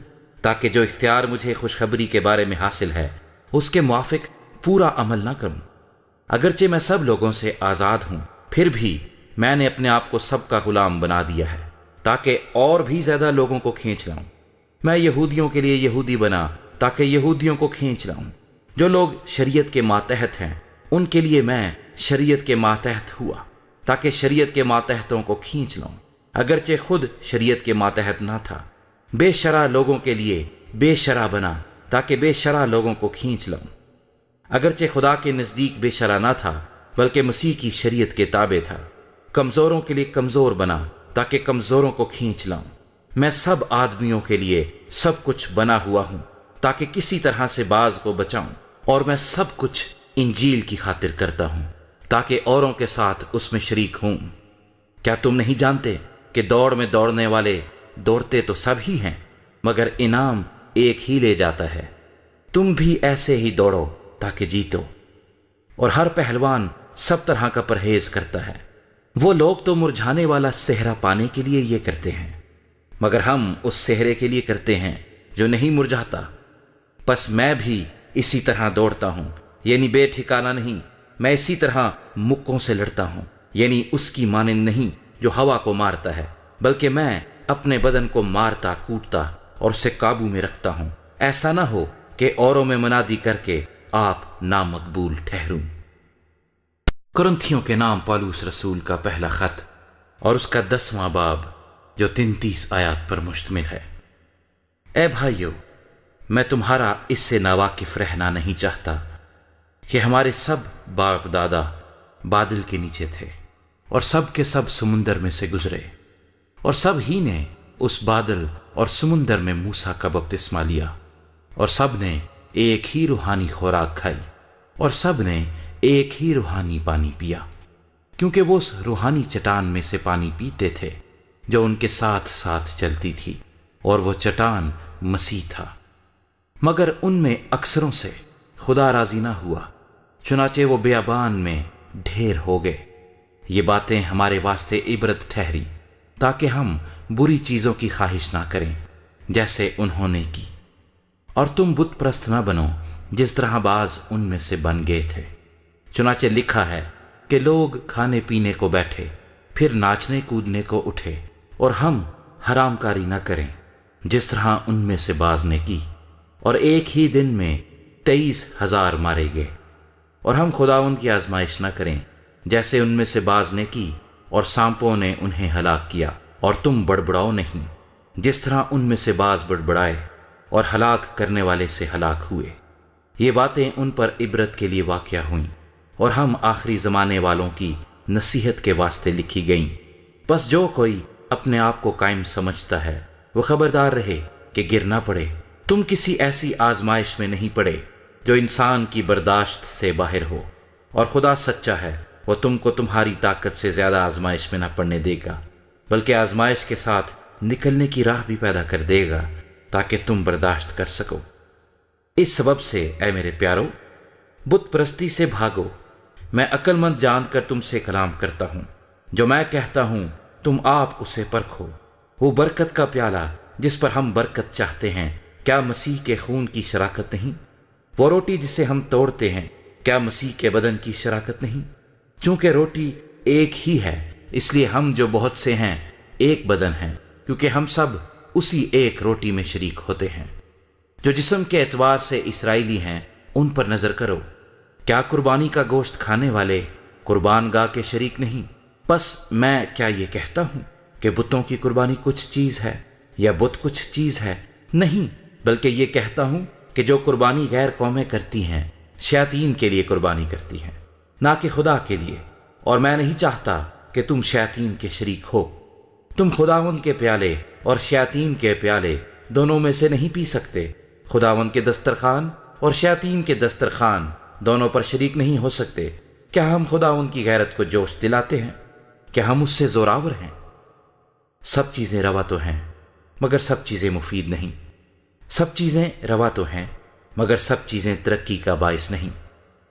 تاکہ جو اختیار مجھے خوشخبری کے بارے میں حاصل ہے اس کے موافق پورا عمل نہ کروں۔ اگرچہ میں سب لوگوں سے آزاد ہوں، پھر بھی میں نے اپنے آپ کو سب کا غلام بنا دیا ہے، تاکہ اور بھی زیادہ لوگوں کو کھینچ لاؤں۔ میں یہودیوں کے لیے یہودی بنا تاکہ یہودیوں کو کھینچ لاؤں۔ جو لوگ شریعت کے ماتحت ہیں ان کے لیے میں شریعت کے ماتحت ہوا، تاکہ شریعت کے ماتحتوں کو کھینچ لاؤں، اگرچہ خود شریعت کے ماتحت نہ تھا۔ بے شرع لوگوں کے لیے بے شرع بنا تاکہ بے شرع لوگوں کو کھینچ لاؤں، اگرچہ خدا کے نزدیک بے شرع نہ تھا بلکہ مسیح کی شریعت کے تابع تھا۔ کمزوروں کے لیے کمزور بنا تاکہ کمزوروں کو کھینچ لاؤں۔ میں سب آدمیوں کے لیے سب کچھ بنا ہوا ہوں تاکہ کسی طرح سے بعض کو بچاؤں، اور میں سب کچھ انجیل کی خاطر کرتا ہوں تاکہ اوروں کے ساتھ اس میں شریک ہوں۔ کیا تم نہیں جانتے کہ دوڑ میں دوڑنے والے دوڑتے تو سب ہی ہیں، مگر انعام ایک ہی لے جاتا ہے؟ تم بھی ایسے ہی دوڑو تاکہ جیتو۔ اور ہر پہلوان سب طرح کا پرہیز کرتا ہے۔ وہ لوگ تو مرجھانے والا صحرا پانے کے لیے یہ کرتے ہیں، مگر ہم اس صحرے کے لیے کرتے ہیں جو نہیں مرجھاتا۔ پس میں بھی اسی طرح دوڑتا ہوں، یعنی بے ٹھکانہ نہیں۔ میں اسی طرح مکوں سے لڑتا ہوں، یعنی اس کی مانند نہیں جو ہوا کو مارتا ہے، بلکہ میں اپنے بدن کو مارتا کوٹتا اور اسے قابو میں رکھتا ہوں، ایسا نہ ہو کہ اوروں میں منادی کر کے آپ نامقبول ٹھہروں۔ کرنتھیوں کے نام پالوس رسول کا پہلا خط اور اس کا 10واں باب جو 33 آیات پر مشتمل ہے۔ اے بھائیو، میں تمہارا اس سے ناواقف رہنا نہیں چاہتا کہ ہمارے سب باپ دادا بادل کے نیچے تھے، اور سب کے سب سمندر میں سے گزرے، اور سب ہی نے اس بادل اور سمندر میں موسیٰ کا بپتسمہ لیا، اور سب نے ایک ہی روحانی خوراک کھائی، اور سب نے ایک ہی روحانی پانی پیا، کیونکہ وہ اس روحانی چٹان میں سے پانی پیتے تھے جو ان کے ساتھ ساتھ چلتی تھی، اور وہ چٹان مسیح تھا۔ مگر ان میں اکثروں سے خدا راضی نہ ہوا، چنانچہ وہ بیابان میں ڈھیر ہو گئے۔ یہ باتیں ہمارے واسطے عبرت ٹھہری تاکہ ہم بری چیزوں کی خواہش نہ کریں جیسے انہوں نے کی، اور تم بت پرست نہ بنو جس طرح بعض ان میں سے بن گئے تھے۔ چنانچہ لکھا ہے کہ لوگ کھانے پینے کو بیٹھے، پھر ناچنے کودنے کو اٹھے، اور ہم حرام کاری نہ کریں جس طرح ان میں سے بعض نے کی، اور ایک ہی دن میں 23,000 مارے گئے۔ اور ہم خداوند کی آزمائش نہ کریں جیسے ان میں سے بعض نے کی، اور سانپوں نے انہیں ہلاک کیا، اور تم بڑبڑاؤ نہیں جس طرح ان میں سے بعض بڑبڑائے اور ہلاک کرنے والے سے ہلاک ہوئے۔ یہ باتیں ان پر عبرت کے لیے واقعہ ہوئیں، اور ہم آخری زمانے والوں کی نصیحت کے واسطے لکھی گئیں۔ بس جو کوئی اپنے آپ کو قائم سمجھتا ہے وہ خبردار رہے کہ گر نہ پڑے۔ تم کسی ایسی آزمائش میں نہیں پڑے جو انسان کی برداشت سے باہر ہو، اور خدا سچا ہے، وہ تم کو تمہاری طاقت سے زیادہ آزمائش میں نہ پڑنے دے گا، بلکہ آزمائش کے ساتھ نکلنے کی راہ بھی پیدا کر دے گا تاکہ تم برداشت کر سکو۔ اس سبب سے اے میرے پیارو، بت پرستی سے بھاگو۔ میں عقل مند جان کر تم سے کلام کرتا ہوں، جو میں کہتا ہوں تم آپ اسے پرکھو۔ وہ برکت کا پیالہ جس پر ہم برکت چاہتے ہیں، کیا مسیح کے خون کی شراکت نہیں؟ وہ روٹی جسے ہم توڑتے ہیں، کیا مسیح کے بدن کی شراکت نہیں؟ چونکہ روٹی ایک ہی ہے، اس لیے ہم جو بہت سے ہیں ایک بدن ہیں، کیونکہ ہم سب اسی ایک روٹی میں شریک ہوتے ہیں۔ جو جسم کے اعتبار سے اسرائیلی ہیں ان پر نظر کرو، کیا قربانی کا گوشت کھانے والے قربان گاہ کے شریک نہیں؟ بس میں کیا یہ کہتا ہوں کہ بتوں کی قربانی کچھ چیز ہے یا بت کچھ چیز ہے؟ نہیں، بلکہ یہ کہتا ہوں کہ جو قربانی غیر قومیں کرتی ہیں شیاطین کے لیے قربانی کرتی ہیں، نہ کہ خدا کے لیے، اور میں نہیں چاہتا کہ تم شیاطین کے شریک ہو۔ تم خداوند کے پیالے اور شیاطین کے پیالے دونوں میں سے نہیں پی سکتے۔ خداوند کے دسترخوان اور شیاطین کے دسترخوان دونوں پر شریک نہیں ہو سکتے۔ کیا ہم خداوند کی غیرت کو جوش دلاتے ہیں؟ کیا ہم اس سے زوراور ہیں؟ سب چیزیں روا تو ہیں مگر سب چیزیں مفید نہیں، سب چیزیں روا تو ہیں مگر سب چیزیں ترقی کا باعث نہیں۔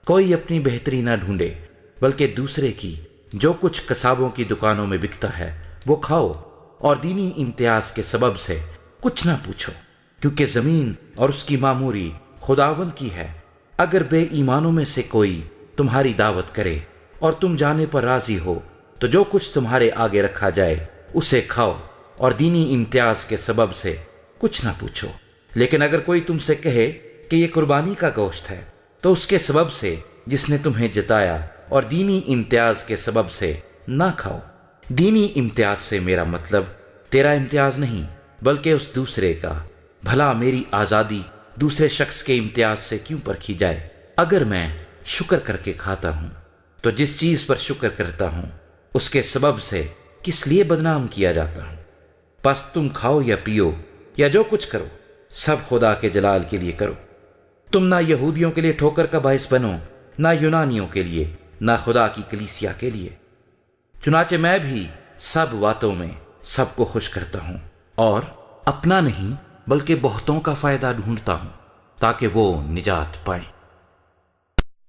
کوئی اپنی بہتری نہ ڈھونڈے بلکہ دوسرے کی۔ جو کچھ قصابوں کی دکانوں میں بکتا ہے وہ کھاؤ، اور دینی امتیاز کے سبب سے کچھ نہ پوچھو، کیونکہ زمین اور اس کی معموری خداوند کی ہے۔ اگر بے ایمانوں میں سے کوئی تمہاری دعوت کرے اور تم جانے پر راضی ہو تو جو کچھ تمہارے آگے رکھا جائے اسے کھاؤ، اور دینی امتیاز کے سبب سے کچھ نہ پوچھو۔ لیکن اگر کوئی تم سے کہے کہ یہ قربانی کا گوشت ہے تو اس کے سبب سے جس نے تمہیں جتایا اور دینی امتیاز کے سبب سے نہ کھاؤ۔ دینی امتیاز سے میرا مطلب تیرا امتیاز نہیں بلکہ اس دوسرے کا۔ بھلا میری آزادی دوسرے شخص کے امتیاز سے کیوں پرکھی جائے؟ اگر میں شکر کر کے کھاتا ہوں تو جس چیز پر شکر کرتا ہوں اس کے سبب سے کس لیے بدنام کیا جاتا ہوں؟ بس تم کھاؤ یا پیو یا جو کچھ کرو سب خدا کے جلال کے لیے کرو۔ تم نہ یہودیوں کے لیے ٹھوکر کا باعث بنو، نہ یونانیوں کے لیے، نہ خدا کی کلیسیا کے لیے۔ چنانچہ میں بھی سب باتوں میں سب کو خوش کرتا ہوں، اور اپنا نہیں بلکہ بہتوں کا فائدہ ڈھونڈتا ہوں تاکہ وہ نجات پائیں۔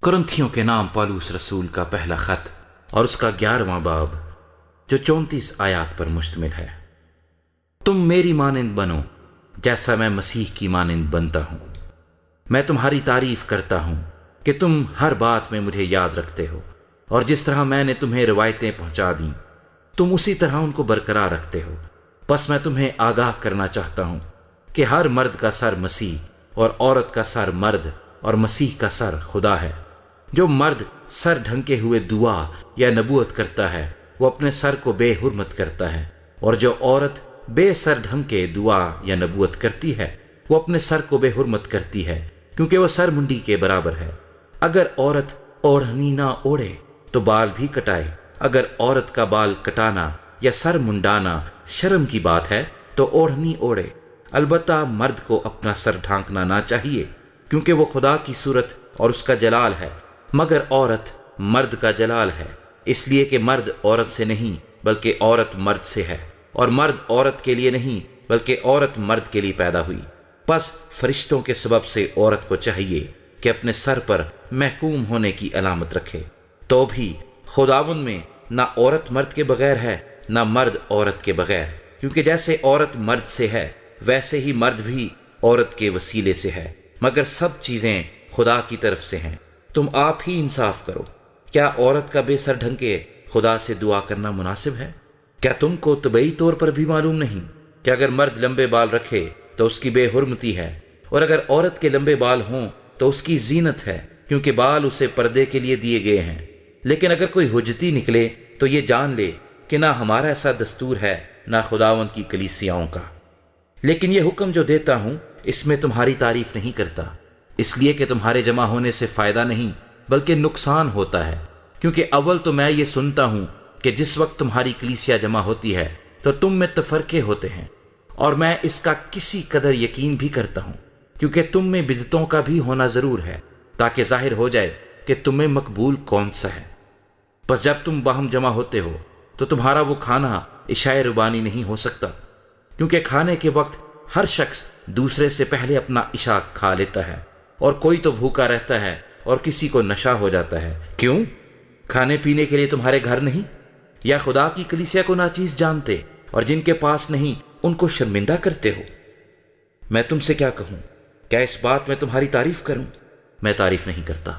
کرنتھیوں کے نام پالوس رسول کا پہلا خط اور اس کا 11واں باب جو 34 آیات پر مشتمل ہے۔ تم میری مانند بنو جیسا میں مسیح کی مانند بنتا ہوں۔ میں تمہاری تعریف کرتا ہوں کہ تم ہر بات میں مجھے یاد رکھتے ہو، اور جس طرح میں نے تمہیں روایتیں پہنچا دیں تم اسی طرح ان کو برقرار رکھتے ہو۔ بس میں تمہیں آگاہ کرنا چاہتا ہوں کہ ہر مرد کا سر مسیح اور عورت کا سر مرد اور مسیح کا سر خدا ہے۔ جو مرد سر ڈھنکے ہوئے دعا یا نبوت کرتا ہے وہ اپنے سر کو بے حرمت کرتا ہے، اور جو عورت بے سر ڈھنکے دعا یا نبوت کرتی ہے وہ اپنے سر کو بے حرمت کرتی ہے، کیونکہ وہ سر منڈی کے برابر ہے۔ اگر عورت اوڑھنی نہ اوڑھے تو بال بھی کٹائے۔ اگر عورت کا بال کٹانا یا سر منڈانا شرم کی بات ہے تو اوڑھنی اوڑھے۔ البتہ مرد کو اپنا سر ڈھانکنا نہ چاہیے، کیونکہ وہ خدا کی صورت اور اس کا جلال ہے، مگر عورت مرد کا جلال ہے، اس لیے کہ مرد عورت سے نہیں بلکہ عورت مرد سے ہے، اور مرد عورت کے لیے نہیں بلکہ عورت مرد کے لیے پیدا ہوئی۔ پس فرشتوں کے سبب سے عورت کو چاہیے کہ اپنے سر پر محکوم ہونے کی علامت رکھے۔ تو بھی خداوند میں نہ عورت مرد کے بغیر ہے نہ مرد عورت کے بغیر، کیونکہ جیسے عورت مرد سے ہے ویسے ہی مرد بھی عورت کے وسیلے سے ہے، مگر سب چیزیں خدا کی طرف سے ہیں۔ تم آپ ہی انصاف کرو۔ کیا عورت کا بے سر ڈھنکے خدا سے دعا کرنا مناسب ہے؟ کیا تم کو طبعی طور پر بھی معلوم نہیں کہ اگر مرد لمبے بال رکھے تو اس کی بے حرمتی ہے، اور اگر عورت کے لمبے بال ہوں تو اس کی زینت ہے، کیونکہ بال اسے پردے کے لیے دیے گئے ہیں۔ لیکن اگر کوئی حجتی نکلے تو یہ جان لے کہ نہ ہمارا ایسا دستور ہے نہ خداوند کی کلیسیاؤں کا۔ لیکن یہ حکم جو دیتا ہوں اس میں تمہاری تعریف نہیں کرتا، اس لیے کہ تمہارے جمع ہونے سے فائدہ نہیں بلکہ نقصان ہوتا ہے، کیونکہ اول تو میں یہ سنتا ہوں کہ جس وقت تمہاری کلیسیا جمع ہوتی ہے تو تم میں تفرقے ہوتے ہیں، اور میں اس کا کسی قدر یقین بھی کرتا ہوں، کیونکہ تم میں بدعتوں کا بھی ہونا ضرور ہے، تاکہ ظاہر ہو جائے کہ تمہیں مقبول کون سا ہے۔ بس جب تم باہم جمع ہوتے ہو تو تمہارا وہ کھانا عشاء ربانی نہیں ہو سکتا، کیونکہ کھانے کے وقت ہر شخص دوسرے سے پہلے اپنا عشاء کھا لیتا ہے، اور کوئی تو بھوکا رہتا ہے اور کسی کو نشہ ہو جاتا ہے۔ کیوں؟ کھانے پینے کے لیے تمہارے گھر نہیں؟ یا خدا کی کلیسیا کو ناچیز جانتے اور جن کے پاس نہیں ان کو شرمندہ کرتے ہو؟ میں تم سے کیا کہوں؟ کیا اس بات میں تمہاری تعریف کروں؟ میں تعریف نہیں کرتا،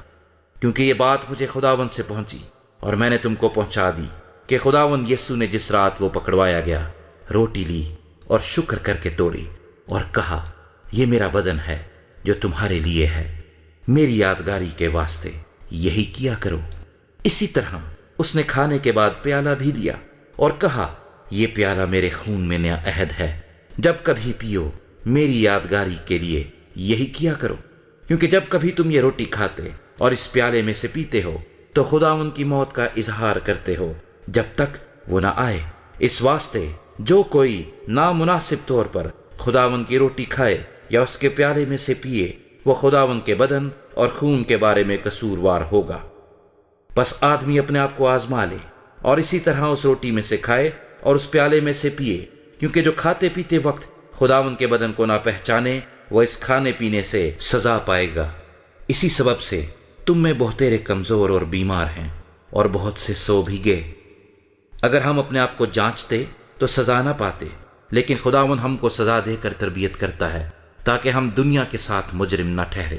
کیونکہ یہ بات مجھے خداوند سے پہنچی اور میں نے تم کو پہنچا دی کہ خداوند یسوع نے جس رات وہ پکڑوایا گیا روٹی لی اور شکر کر کے توڑی اور کہا یہ میرا بدن ہے جو تمہارے لیے ہے، میری یادگاری کے واسطے یہی کیا کرو۔ اسی طرح اس نے کھانے کے بعد پیالہ بھی لیا اور کہا یہ پیالہ میرے خون میں نیا عہد ہے، جب کبھی پیو میری یادگاری کے لیے یہی کیا کرو، کیونکہ جب کبھی تم یہ روٹی کھاتے اور اس پیالے میں سے پیتے ہو تو خداوند کی موت کا اظہار کرتے ہو جب تک وہ نہ آئے۔ اس واسطے جو کوئی نامناسب طور پر خداوند کی روٹی کھائے یا اس کے پیالے میں سے پیے وہ خداوند کے بدن اور خون کے بارے میں قصوروار ہوگا۔ پس آدمی اپنے آپ کو آزما لے اور اسی طرح اس روٹی میں سے کھائے اور اس پیالے میں سے پیے، کیونکہ جو کھاتے پیتے وقت خداوند کے بدن کو نہ پہچانے وہ اس کھانے پینے سے سزا پائے گا۔ اسی سبب سے تم میں بہتیرے کمزور اور بیمار ہیں اور بہت سے سو بھی گئے۔ اگر ہم اپنے آپ کو جانچتے تو سزا نہ پاتے، لیکن خداوند ہم کو سزا دے کر تربیت کرتا ہے تاکہ ہم دنیا کے ساتھ مجرم نہ ٹھہرے۔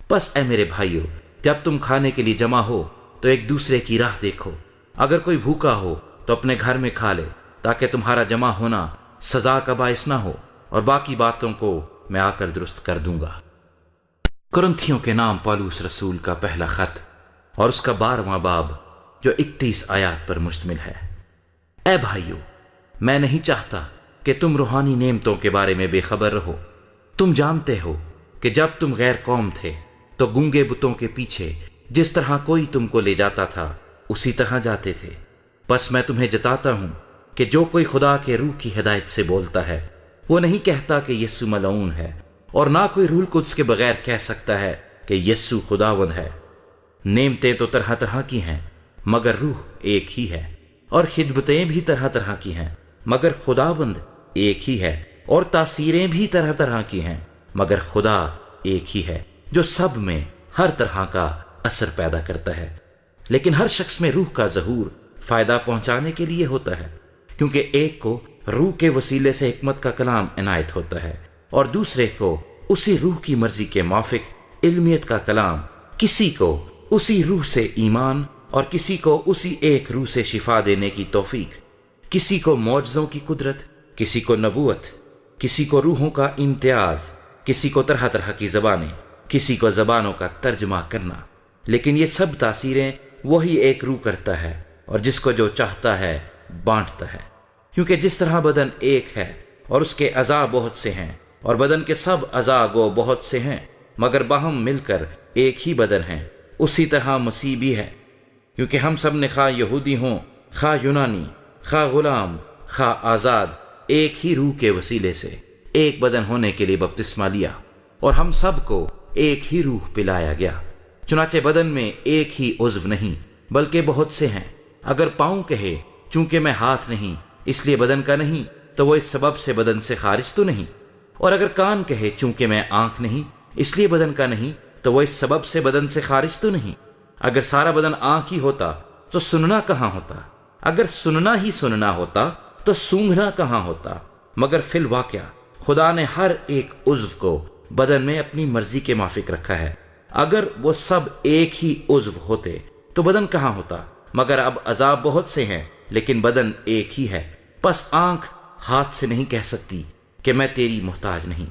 بس اے میرے بھائیو، جب تم کھانے کے لیے جمع ہو تو ایک دوسرے کی راہ دیکھو۔ اگر کوئی بھوکا ہو تو اپنے گھر میں کھا لے، تاکہ تمہارا جمع ہونا سزا کا باعث نہ ہو، اور باقی باتوں کو میں آ کر درست کر دوں گا۔ کرنتھیوں کے نام پالوس رسول کا پہلا خط اور اس کا 12واں باب جو 31 آیات پر مشتمل ہے۔ اے بھائیو، میں نہیں چاہتا کہ تم روحانی نعمتوں کے بارے میں بے خبر رہو۔ تم جانتے ہو کہ جب تم غیر قوم تھے تو گنگے بتوں کے پیچھے جس طرح کوئی تم کو لے جاتا تھا اسی طرح جاتے تھے۔ بس میں تمہیں جتاتا ہوں کہ جو کوئی خدا کے روح کی ہدایت سے بولتا ہے وہ نہیں کہتا کہ یسوع ملعون ہے، اور نہ کوئی روح القدس کے بغیر کہہ سکتا ہے کہ یسوع خداوند ہے۔ نعمتیں تو طرح طرح کی ہیں مگر روح ایک ہی ہے، اور خدمتیں بھی طرح طرح کی ہیں مگر خداوند ایک ہی ہے، اور تاثیریں بھی طرح طرح کی ہیں مگر خدا ایک ہی ہے جو سب میں ہر طرح کا اثر پیدا کرتا ہے۔ لیکن ہر شخص میں روح کا ظہور فائدہ پہنچانے کے لیے ہوتا ہے، کیونکہ ایک کو روح کے وسیلے سے حکمت کا کلام عنایت ہوتا ہے اور دوسرے کو اسی روح کی مرضی کے موافق علمیت کا کلام، کسی کو اسی روح سے ایمان اور کسی کو اسی ایک روح سے شفا دینے کی توفیق، کسی کو معجزوں کی قدرت، کسی کو نبوت، کسی کو روحوں کا امتیاز، کسی کو طرح طرح کی زبانیں، کسی کو زبانوں کا ترجمہ کرنا۔ لیکن یہ سب تاثیریں وہی ایک روح کرتا ہے، اور جس کو جو چاہتا ہے بانٹتا ہے۔ کیونکہ جس طرح بدن ایک ہے اور اس کے اعضاء بہت سے ہیں، اور بدن کے سب اعضاء گو بہت سے ہیں مگر باہم مل کر ایک ہی بدن ہیں، اسی طرح مسیح بھی ہے۔ کیونکہ ہم سب نے خواہ یہودی ہوں خواہ یونانی، خواہ غلام خواہ آزاد، ایک ہی روح کے وسیلے سے ایک بدن ہونے کے لیے بپتسمہ لیا، اور ہم سب کو ایک ہی روح پلایا گیا۔ چنانچہ بدن میں ایک ہی عضو نہیں بلکہ بہت سے ہیں۔ اگر پاؤں کہے چونکہ میں ہاتھ نہیں اس لیے بدن کا نہیں، تو وہ اس سبب سے بدن سے خارج تو نہیں، اور اگر کان کہے چونکہ میں آنکھ نہیں اس لیے بدن کا نہیں، تو وہ اس سبب سے بدن سے خارج تو نہیں۔ اگر سارا بدن آنکھ ہی ہوتا تو سننا کہاں ہوتا؟ اگر سننا ہی سننا ہوتا تو سونگھنا کہاں ہوتا؟ مگر فی الواقع خدا نے ہر ایک عضو کو بدن میں اپنی مرضی کے موافق رکھا ہے۔ اگر وہ سب ایک ہی عضو ہوتے تو بدن کہاں ہوتا؟ مگر اب اعضاء بہت سے ہیں لیکن بدن ایک ہی ہے۔ پس آنکھ ہاتھ سے نہیں کہہ سکتی کہ میں تیری محتاج نہیں،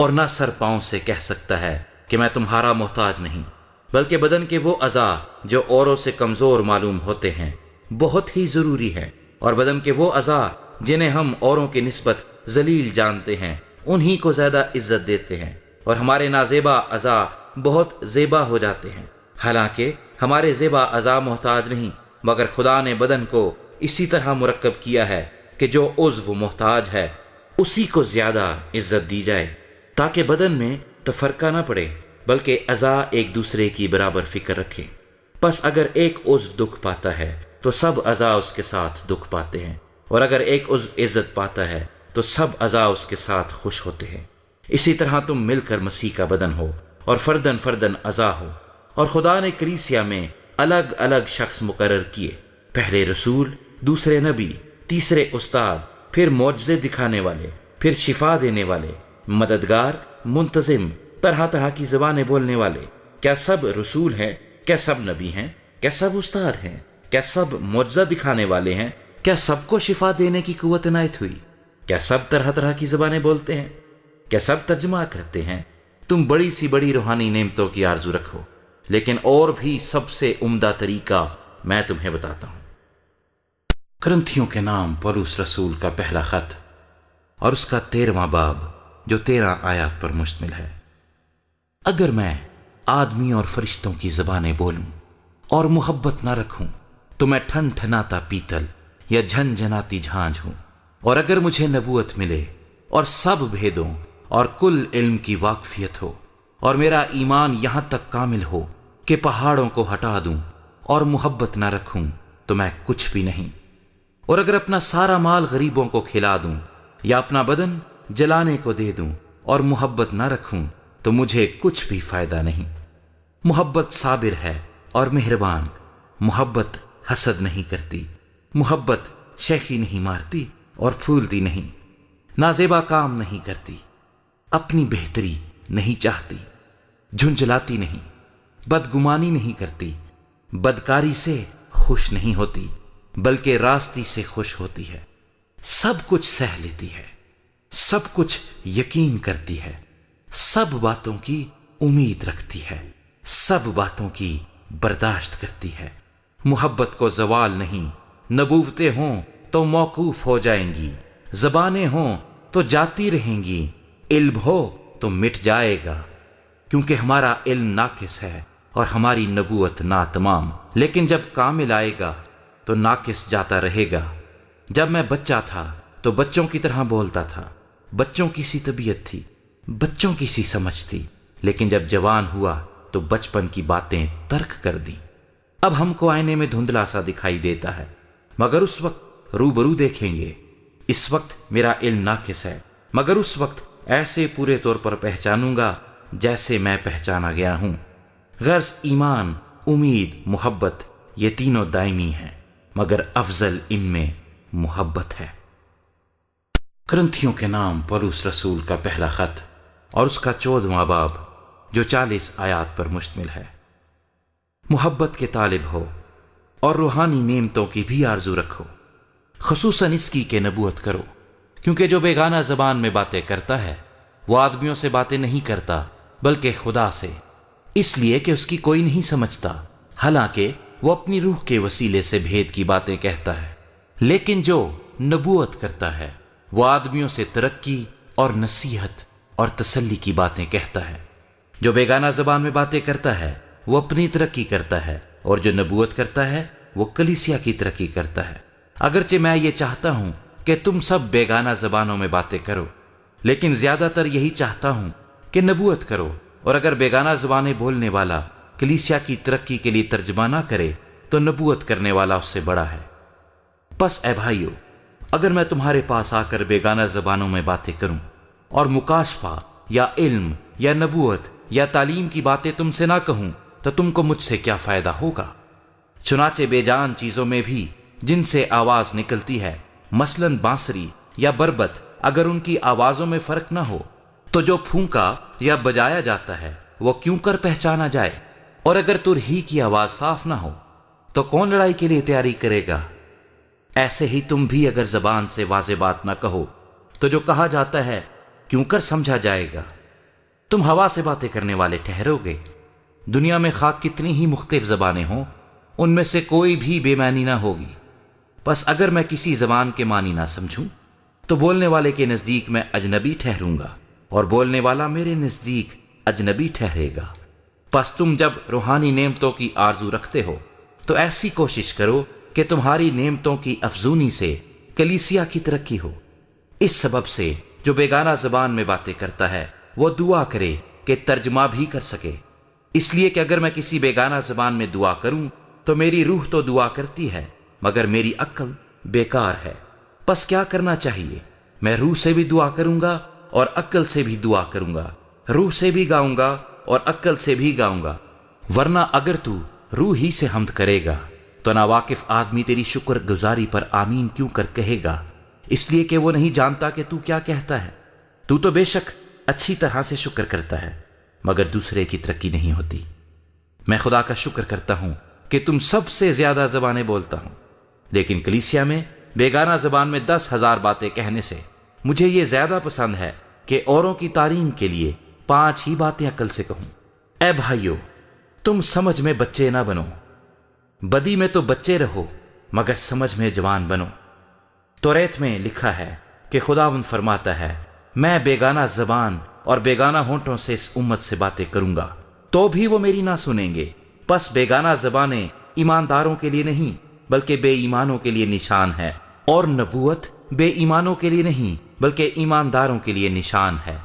اور نہ سر پاؤں سے کہہ سکتا ہے کہ میں تمہارا محتاج نہیں، بلکہ بدن کے وہ اعضاء جو اوروں سے کمزور معلوم ہوتے ہیں بہت ہی ضروری ہے، اور بدن کے وہ اعضاء جنہیں ہم اوروں کی نسبت ذلیل جانتے ہیں انہی کو زیادہ عزت دیتے ہیں، اور ہمارے نازیبا اعضاء بہت زیبا ہو جاتے ہیں۔ حالانکہ ہمارے زیبا اعضاء محتاج نہیں، مگر خدا نے بدن کو اسی طرح مرکب کیا ہے کہ جو عضو محتاج ہے اسی کو زیادہ عزت دی جائے، تاکہ بدن میں تفرقہ نہ پڑے بلکہ اعضاء ایک دوسرے کی برابر فکر رکھیں۔ پس اگر ایک عضو دکھ پاتا ہے تو سب اعضاء اس کے ساتھ دکھ پاتے ہیں، اور اگر ایک عضو عزت پاتا ہے تو سب اعضاء اس کے ساتھ خوش ہوتے ہیں۔ اسی طرح تم مل کر مسیح کا بدن ہو اور فردن فردن اعضاء ہو، اور خدا نے کلیسیا میں الگ الگ شخص مقرر کیے، پہلے رسول، دوسرے نبی، تیسرے استاد، پھر معجزے دکھانے والے، پھر شفا دینے والے، مددگار، منتظم، طرح طرح کی زبانیں بولنے والے۔ کیا سب رسول ہیں؟ کیا سب نبی ہیں؟ کیا سب استاد ہیں؟ کیا سب معجزہ دکھانے والے ہیں؟ کیا سب کو شفا دینے کی قوت عنایت ہوئی؟ کیا سب طرح طرح کی زبانیں بولتے ہیں؟ کیا سب ترجمہ کرتے ہیں؟ تم بڑی سی بڑی روحانی نعمتوں کی آرزو رکھو، لیکن اور بھی سب سے عمدہ طریقہ میں تمہیں بتاتا ہوں۔ کرنتھیوں کے نام پولس رسول کا پہلا خط اور اس کا 13واں باب جو 13 آیات پر مشتمل ہے۔ اگر میں آدمی اور فرشتوں کی زبانیں بولوں اور محبت نہ رکھوں تو میں ٹھن ٹھناتا پیتل یا جھن جھناتی جھانجھ ہوں، اور اگر مجھے نبوت ملے اور سب بھیدوں اور کل علم کی واقفیت ہو، اور میرا ایمان یہاں تک کامل ہو کہ پہاڑوں کو ہٹا دوں اور محبت نہ رکھوں تو میں کچھ بھی نہیں، اور اگر اپنا سارا مال غریبوں کو کھلا دوں یا اپنا بدن جلانے کو دے دوں اور محبت نہ رکھوں تو مجھے کچھ بھی فائدہ نہیں۔ محبت صابر ہے اور مہربان، محبت حسد نہیں کرتی، محبت شیخی نہیں مارتی اور پھولتی نہیں، نازیبا کام نہیں کرتی، اپنی بہتری نہیں چاہتی، جھنجھلاتی نہیں، بدگمانی نہیں کرتی، بدکاری سے خوش نہیں ہوتی بلکہ راستی سے خوش ہوتی ہے، سب کچھ سہ لیتی ہے، سب کچھ یقین کرتی ہے، سب باتوں کی امید رکھتی ہے، سب باتوں کی برداشت کرتی ہے۔ محبت کو زوال نہیں، نبوتیں ہوں تو موقوف ہو جائیں گی، زبانیں ہوں تو جاتی رہیں گی، علم ہو تو مٹ جائے گا، کیونکہ ہمارا علم ناقص ہے اور ہماری نبوت ناتمام، لیکن جب کامل آئے گا تو ناقص جاتا رہے گا۔ جب میں بچہ تھا تو بچوں کی طرح بولتا تھا، بچوں کی سی طبیعت تھی، بچوں کی سی سمجھ تھی، لیکن جب جوان ہوا تو بچپن کی باتیں ترک کر دیں۔ اب ہم کو آئینے میں دھندلا سا دکھائی دیتا ہے، مگر اس وقت روبرو دیکھیں گے۔ اس وقت میرا علم ناقص ہے، مگر اس وقت ایسے پورے طور پر پہچانوں گا جیسے میں پہچانا گیا ہوں۔ غرض ایمان، امید، محبت یہ تینوں دائمی ہیں، مگر افضل ان میں محبت ہے۔ کرنتھیوں کے نام پولس رسول کا پہلا خط اور اس کا 14واں باب جو 40 آیات پر مشتمل ہے۔ محبت کے طالب ہو اور روحانی نعمتوں کی بھی آرزو رکھو، خصوصاً اس کی کہ نبوت کرو، کیونکہ جو بیگانہ زبان میں باتیں کرتا ہے وہ آدمیوں سے باتیں نہیں کرتا بلکہ خدا سے، اس لیے کہ اس کی کوئی نہیں سمجھتا، حالانکہ وہ اپنی روح کے وسیلے سے بھید کی باتیں کہتا ہے۔ لیکن جو نبوت کرتا ہے وہ آدمیوں سے ترقی اور نصیحت اور تسلی کی باتیں کہتا ہے۔ جو بیگانہ زبان میں باتیں کرتا ہے وہ اپنی ترقی کرتا ہے، اور جو نبوت کرتا ہے وہ کلیسیا کی ترقی کرتا ہے۔ اگرچہ میں یہ چاہتا ہوں کہ تم سب بیگانہ زبانوں میں باتیں کرو، لیکن زیادہ تر یہی چاہتا ہوں کہ نبوت کرو، اور اگر بیگانہ زبانیں بولنے والا کلیسیا کی ترقی کے لیے ترجمہ نہ کرے تو نبوت کرنے والا اس سے بڑا ہے۔ پس اے بھائیو، اگر میں تمہارے پاس آ کر بیگانہ زبانوں میں باتیں کروں اور مکاشفہ یا علم یا نبوت یا تعلیم کی باتیں تم سے نہ کہوں تو تم کو مجھ سے کیا فائدہ ہوگا؟ چنانچہ بے جان چیزوں میں بھی جن سے آواز نکلتی ہے، مثلاً بانسری یا بربت، اگر ان کی آوازوں میں فرق نہ ہو تو جو پھونکا یا بجایا جاتا ہے وہ کیوں کر پہچانا جائے؟ اور اگر تر ہی کی آواز صاف نہ ہو تو کون لڑائی کے لیے تیاری کرے گا؟ ایسے ہی تم بھی اگر زبان سے واضح بات نہ کہو تو جو کہا جاتا ہے کیوں کر سمجھا جائے گا؟ تم ہوا سے باتیں کرنے والے ٹھہرو گے۔ دنیا میں خواہ کتنی ہی مختلف زبانیں ہوں، ان میں سے کوئی بھی بے معنی نہ ہوگی۔ پس اگر میں کسی زبان کے معنی نہ سمجھوں تو بولنے والے کے نزدیک میں اجنبی ٹھہروں گا، اور بولنے والا میرے نزدیک اجنبی ٹھہرے گا۔ پس تم جب روحانی نعمتوں کی آرزو رکھتے ہو تو ایسی کوشش کرو کہ تمہاری نعمتوں کی افزونی سے کلیسیا کی ترقی ہو۔ اس سبب سے جو بیگانہ زبان میں باتیں کرتا ہے وہ دعا کرے کہ ترجمہ بھی کر سکے، اس لیے کہ اگر میں کسی بیگانہ زبان میں دعا کروں تو میری روح تو دعا کرتی ہے مگر میری عقل بیکار ہے۔ پس کیا کرنا چاہیے؟ میں روح سے بھی دعا کروں گا اور عقل سے بھی دعا کروں گا، روح سے بھی گاؤں گا اور عقل سے بھی گاؤں گا۔ ورنہ اگر تو روح ہی سے حمد کرے گا تو ناواقف آدمی تیری شکر گزاری پر آمین کیوں کر کہے گا؟ اس لیے کہ وہ نہیں جانتا کہ تو کیا کہتا ہے۔ تو بے شک اچھی طرح سے شکر کرتا ہے مگر دوسرے کی ترقی نہیں ہوتی۔ میں خدا کا شکر کرتا ہوں کہ تم سب سے زیادہ زبانیں بولتا ہوں، لیکن کلیسیا میں بیگانہ زبان میں 10,000 باتیں کہنے سے مجھے یہ زیادہ پسند ہے کہ اوروں کی تعلیم کے لیے 5 ہی باتیں عقل سے کہوں۔ اے بھائیو، تم سمجھ میں بچے نہ بنو، بدی میں تو بچے رہو مگر سمجھ میں جوان بنو۔ توریت میں لکھا ہے کہ خداوند فرماتا ہے، میں بیگانہ زبان اور بیگانہ ہونٹوں سے اس امت سے باتیں کروں گا تو بھی وہ میری نہ سنیں گے۔ پس بیگانہ زبانیں ایمانداروں کے لیے نہیں بلکہ بے ایمانوں کے لیے نشان ہے، اور نبوت بے ایمانوں کے لیے نہیں بلکہ ایمانداروں کے لیے نشان ہے۔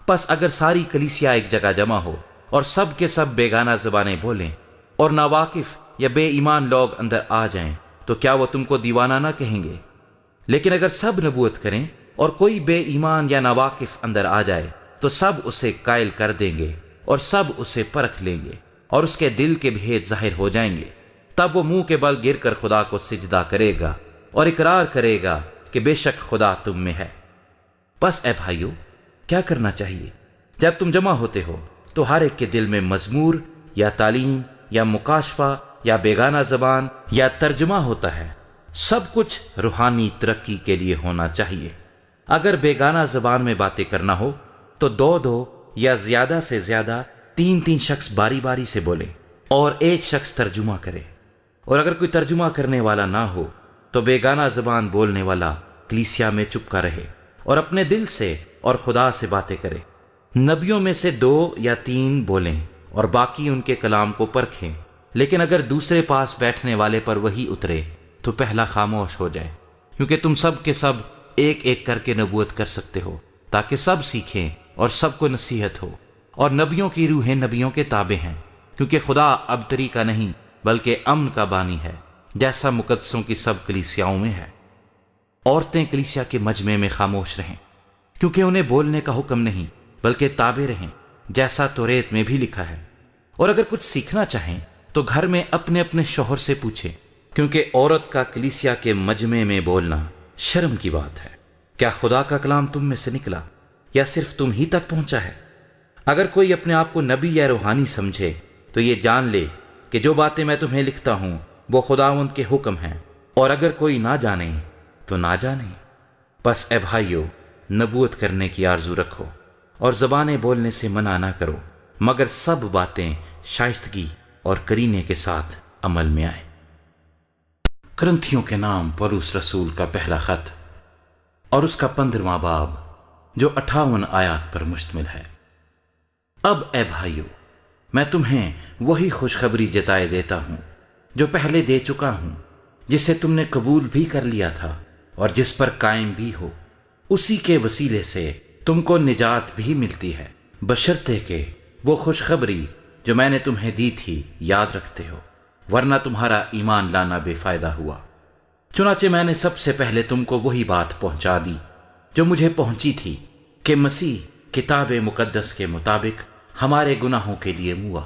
پس اگر ساری کلیسیا ایک جگہ جمع ہو اور سب کے سب بیگانہ زبانیں بولیں اور ناواقف یا بے ایمان لوگ اندر آ جائیں تو کیا وہ تم کو دیوانہ نہ کہیں گے؟ لیکن اگر سب نبوت کریں اور کوئی بے ایمان یا ناواقف اندر آ جائے تو سب اسے قائل کر دیں گے اور سب اسے پرکھ لیں گے اور اس کے دل کے بھید ظاہر ہو جائیں گے۔ تب وہ منہ کے بل گر کر خدا کو سجدہ کرے گا اور اقرار کرے گا کہ بے شک خدا تم میں ہے۔ بس اے بھائیو، کیا کرنا چاہیے؟ جب تم جمع ہوتے ہو تو ہر ایک کے دل میں مزمور یا تعلیم یا مکاشفہ یا بیگانہ زبان یا ترجمہ ہوتا ہے، سب کچھ روحانی ترقی کے لیے ہونا چاہیے۔ اگر بیگانہ زبان میں باتیں کرنا ہو تو 2 یا زیادہ سے زیادہ 3 شخص باری باری سے بولے اور ایک شخص ترجمہ کرے، اور اگر کوئی ترجمہ کرنے والا نہ ہو تو بیگانہ زبان بولنے والا کلیسیا میں چپ کا رہے اور اپنے دل سے اور خدا سے باتیں کرے۔ نبیوں میں سے 2 یا 3 بولیں اور باقی ان کے کلام کو پرکھیں، لیکن اگر دوسرے پاس بیٹھنے والے پر وہی اترے تو پہلا خاموش ہو جائے، کیونکہ تم سب کے سب ایک ایک کر کے نبوت کر سکتے ہو تاکہ سب سیکھیں اور سب کو نصیحت ہو۔ اور نبیوں کی روحیں نبیوں کے تابع ہیں، کیونکہ خدا ابتری کا نہیں بلکہ امن کا بانی ہے، جیسا مقدسوں کی سب کلیسیاؤں میں ہے۔ عورتیں کلیسیا کے مجمع میں خاموش رہیں، کیونکہ انہیں بولنے کا حکم نہیں بلکہ تابع رہیں، جیسا توریت میں بھی لکھا ہے۔ اور اگر کچھ سیکھنا چاہیں تو گھر میں اپنے اپنے شوہر سے پوچھیں، کیونکہ عورت کا کلیسیا کے مجمع میں بولنا شرم کی بات ہے۔ کیا خدا کا کلام تم میں سے نکلا یا صرف تم ہی تک پہنچا ہے؟ اگر کوئی اپنے آپ کو نبی یا روحانی سمجھے تو یہ جان لے کہ جو باتیں میں تمہیں لکھتا ہوں وہ خداوند کے حکم ہیں، اور اگر کوئی نہ جانے تو نہ جانے۔ بس اے بھائیو، نبوت کرنے کی آرزو رکھو اور زبانیں بولنے سے منع نہ کرو، مگر سب باتیں شائستگی اور کرینے کے ساتھ عمل میں آئیں۔ کرنتھیوں کے نام پولس رسول کا پہلا خط اور اس کا 15واں باب جو 58 آیات پر مشتمل ہے۔ اب اے بھائیو، میں تمہیں وہی خوشخبری جتائے دیتا ہوں جو پہلے دے چکا ہوں، جسے تم نے قبول بھی کر لیا تھا اور جس پر قائم بھی ہو۔ اسی کے وسیلے سے تم کو نجات بھی ملتی ہے، بشرطے کہ وہ خوشخبری جو میں نے تمہیں دی تھی یاد رکھتے ہو، ورنہ تمہارا ایمان لانا بے فائدہ ہوا۔ چنانچہ میں نے سب سے پہلے تم کو وہی بات پہنچا دی جو مجھے پہنچی تھی، کہ مسیح کتاب مقدس کے مطابق ہمارے گناہوں کے لیے موا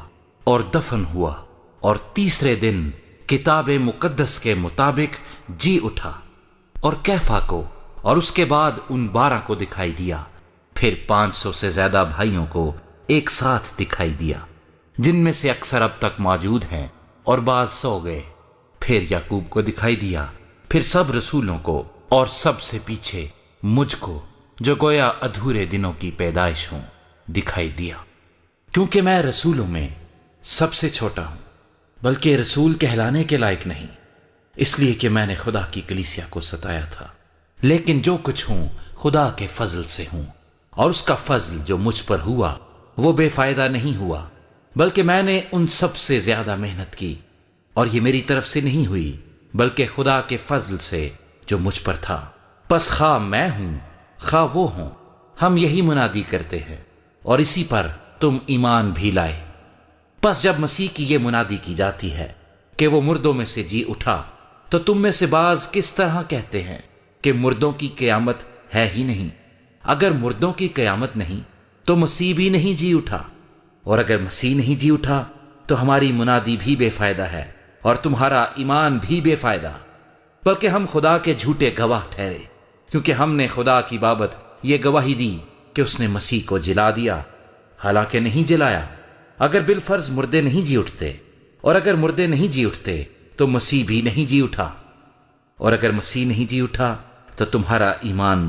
اور دفن ہوا، اور تیسرے دن کتاب مقدس کے مطابق جی اٹھا، اور کیفا کو اور اس کے بعد ان 12 کو دکھائی دیا، پھر 500 سے زیادہ بھائیوں کو ایک ساتھ دکھائی دیا، جن میں سے اکثر اب تک موجود ہیں اور بعض سو گئے۔ پھر یعقوب کو دکھائی دیا، پھر سب رسولوں کو، اور سب سے پیچھے مجھ کو جو گویا ادھورے دنوں کی پیدائش ہوں دکھائی دیا۔ کیونکہ میں رسولوں میں سب سے چھوٹا ہوں، بلکہ رسول کہلانے کے لائق نہیں، اس لیے کہ میں نے خدا کی کلیسیا کو ستایا تھا۔ لیکن جو کچھ ہوں خدا کے فضل سے ہوں، اور اس کا فضل جو مجھ پر ہوا وہ بے فائدہ نہیں ہوا، بلکہ میں نے ان سب سے زیادہ محنت کی، اور یہ میری طرف سے نہیں ہوئی بلکہ خدا کے فضل سے جو مجھ پر تھا۔ پس خواہ میں ہوں خواہ وہ ہوں، ہم یہی منادی کرتے ہیں، اور اسی پر تم ایمان بھی لائے۔ پس جب مسیح کی یہ منادی کی جاتی ہے کہ وہ مردوں میں سے جی اٹھا، تو تم میں سے بعض کس طرح کہتے ہیں کہ مردوں کی قیامت ہے ہی نہیں؟ اگر مردوں کی قیامت نہیں تو مسیح بھی نہیں جی اٹھا، اور اگر مسیح نہیں جی اٹھا تو ہماری منادی بھی بے فائدہ ہے اور تمہارا ایمان بھی بے فائدہ، بلکہ ہم خدا کے جھوٹے گواہ ٹھہرے، کیونکہ ہم نے خدا کی بابت یہ گواہی دی کہ اس نے مسیح کو جلا دیا، حالانکہ نہیں جلایا۔ اگر بالفرض مردے نہیں جی اٹھتے، اور اگر مردے نہیں جی اٹھتے تو مسیح بھی نہیں جی اٹھا، اور اگر مسیح نہیں جی اٹھا تو تمہارا ایمان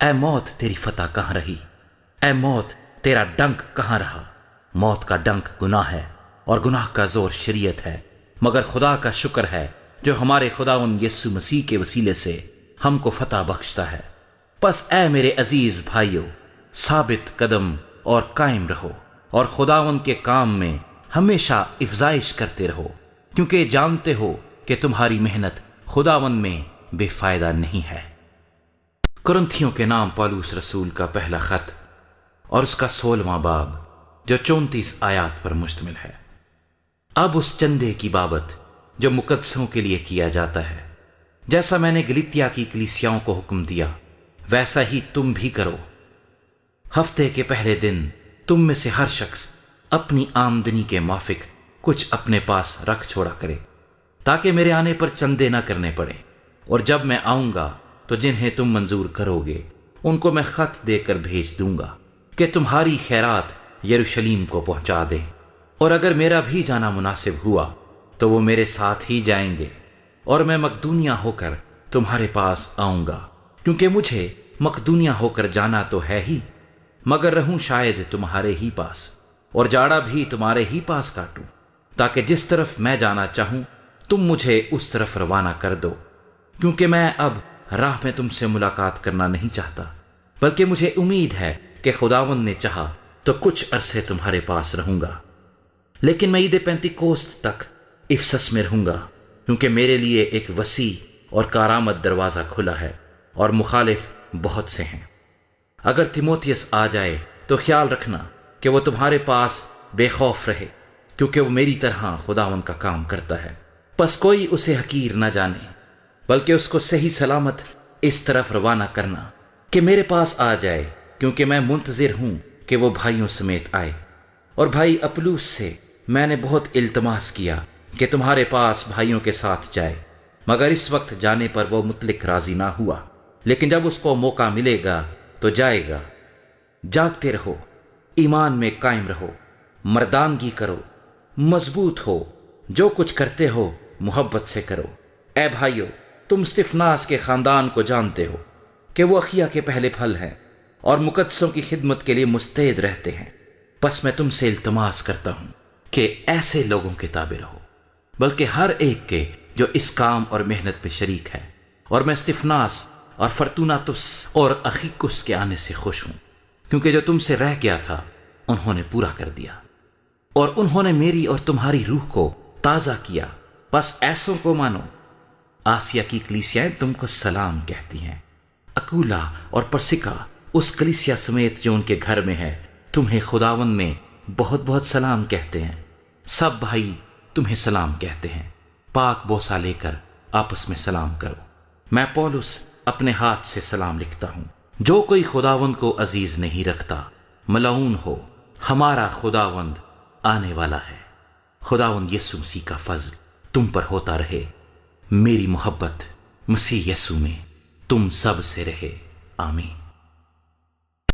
اے موت تیری فتح کہاں رہی؟ اے موت تیرا ڈنک کہاں رہا؟ موت کا ڈنک گناہ ہے اور گناہ کا زور شریعت ہے، مگر خدا کا شکر ہے جو ہمارے خداوند یسوع مسیح کے وسیلے سے ہم کو فتح بخشتا ہے۔ پس اے میرے عزیز بھائیو، ثابت قدم اور قائم رہو اور خداوند کے کام میں ہمیشہ افزائش کرتے رہو، کیونکہ جانتے ہو کہ تمہاری محنت خداوند میں بے فائدہ نہیں ہے۔ کرنتھیوں کے نام پولس رسول کا پہلا خط اور اس کا 16واں باب جو 34 آیات پر مشتمل ہے۔ اب اس چندے کی بابت جو مقدسوں کے لیے کیا جاتا ہے، جیسا میں نے گلتیا کی کلیسیاؤں کو حکم دیا ویسا ہی تم بھی کرو۔ ہفتے کے پہلے دن تم میں سے ہر شخص اپنی آمدنی کے موافق کچھ اپنے پاس رکھ چھوڑا کرے، تاکہ میرے آنے پر چندے نہ کرنے پڑے، اور جب میں آؤں گا تو جنہیں تم منظور کرو گے ان کو میں خط دے کر بھیج دوں گا کہ تمہاری خیرات یروشلیم کو پہنچا دیں، اور اگر میرا بھی جانا مناسب ہوا تو وہ میرے ساتھ ہی جائیں گے، اور میں مقدونیہ ہو کر تمہارے پاس آؤں گا، کیونکہ مجھے مقدونیہ ہو کر جانا تو ہے ہی، مگر رہوں شاید تمہارے ہی پاس، اور جاڑا بھی تمہارے ہی پاس کاٹوں، تاکہ جس طرف میں جانا چاہوں تم مجھے اس طرف روانہ کر دو، کیونکہ میں اب راہ میں تم سے ملاقات کرنا نہیں چاہتا، بلکہ مجھے امید ہے کہ خداوند نے چاہا تو کچھ عرصے تمہارے پاس رہوں گا، لیکن میں عید پینتیکوست تک افسس میں رہوں گا، کیونکہ میرے لیے ایک وسیع اور کارآمد دروازہ کھلا ہے اور مخالف بہت سے ہیں۔ اگر تیموتھیوس آ جائے تو خیال رکھنا کہ وہ تمہارے پاس بے خوف رہے، کیونکہ وہ میری طرح خداوند کا کام کرتا ہے۔ پس کوئی اسے حقیر نہ جانے، بلکہ اس کو صحیح سلامت اس طرف روانہ کرنا کہ میرے پاس آ جائے، کیونکہ میں منتظر ہوں کہ وہ بھائیوں سمیت آئے۔ اور بھائی اپلوس سے میں نے بہت التماس کیا کہ تمہارے پاس بھائیوں کے ساتھ جائے، مگر اس وقت جانے پر وہ مطلق راضی نہ ہوا، لیکن جب اس کو موقع ملے گا تو جائے گا۔ جاگتے رہو، ایمان میں قائم رہو، مردانگی کرو، مضبوط ہو، جو کچھ کرتے ہو محبت سے کرو۔ اے بھائیو، تم استفناس کے خاندان کو جانتے ہو کہ وہ اخیا کے پہلے پھل ہیں اور مقدسوں کی خدمت کے لیے مستعد رہتے ہیں۔ بس میں تم سے التماس کرتا ہوں کہ ایسے لوگوں کے تابع رہو، بلکہ ہر ایک کے جو اس کام اور محنت میں شریک ہے، اور میں استفناس اور فرتوناتس اور اخیکس کے آنے سے خوش ہوں، کیونکہ جو تم سے رہ گیا تھا انہوں نے پورا کر دیا، اور انہوں نے میری اور تمہاری روح کو تازہ کیا۔ بس ایسوں کو مانو۔ آسیا کی کلیسیائیں تم کو سلام کہتی ہیں۔ اکولا اور پرسکا اس کلیسیا سمیت جو ان کے گھر میں ہے تمہیں خداوند میں بہت بہت سلام کہتے ہیں۔ سب بھائی تمہیں سلام کہتے ہیں۔ پاک بوسہ لے کر آپس میں سلام کرو۔ میں پولس اپنے ہاتھ سے سلام لکھتا ہوں۔ جو کوئی خداوند کو عزیز نہیں رکھتا ملعون ہو۔ ہمارا خداوند آنے والا ہے۔ خداوند یسوع مسیح کا فضل تم پر ہوتا رہے۔ میری محبت مسیح یسوع میں تم سب سے رہے۔ آمین۔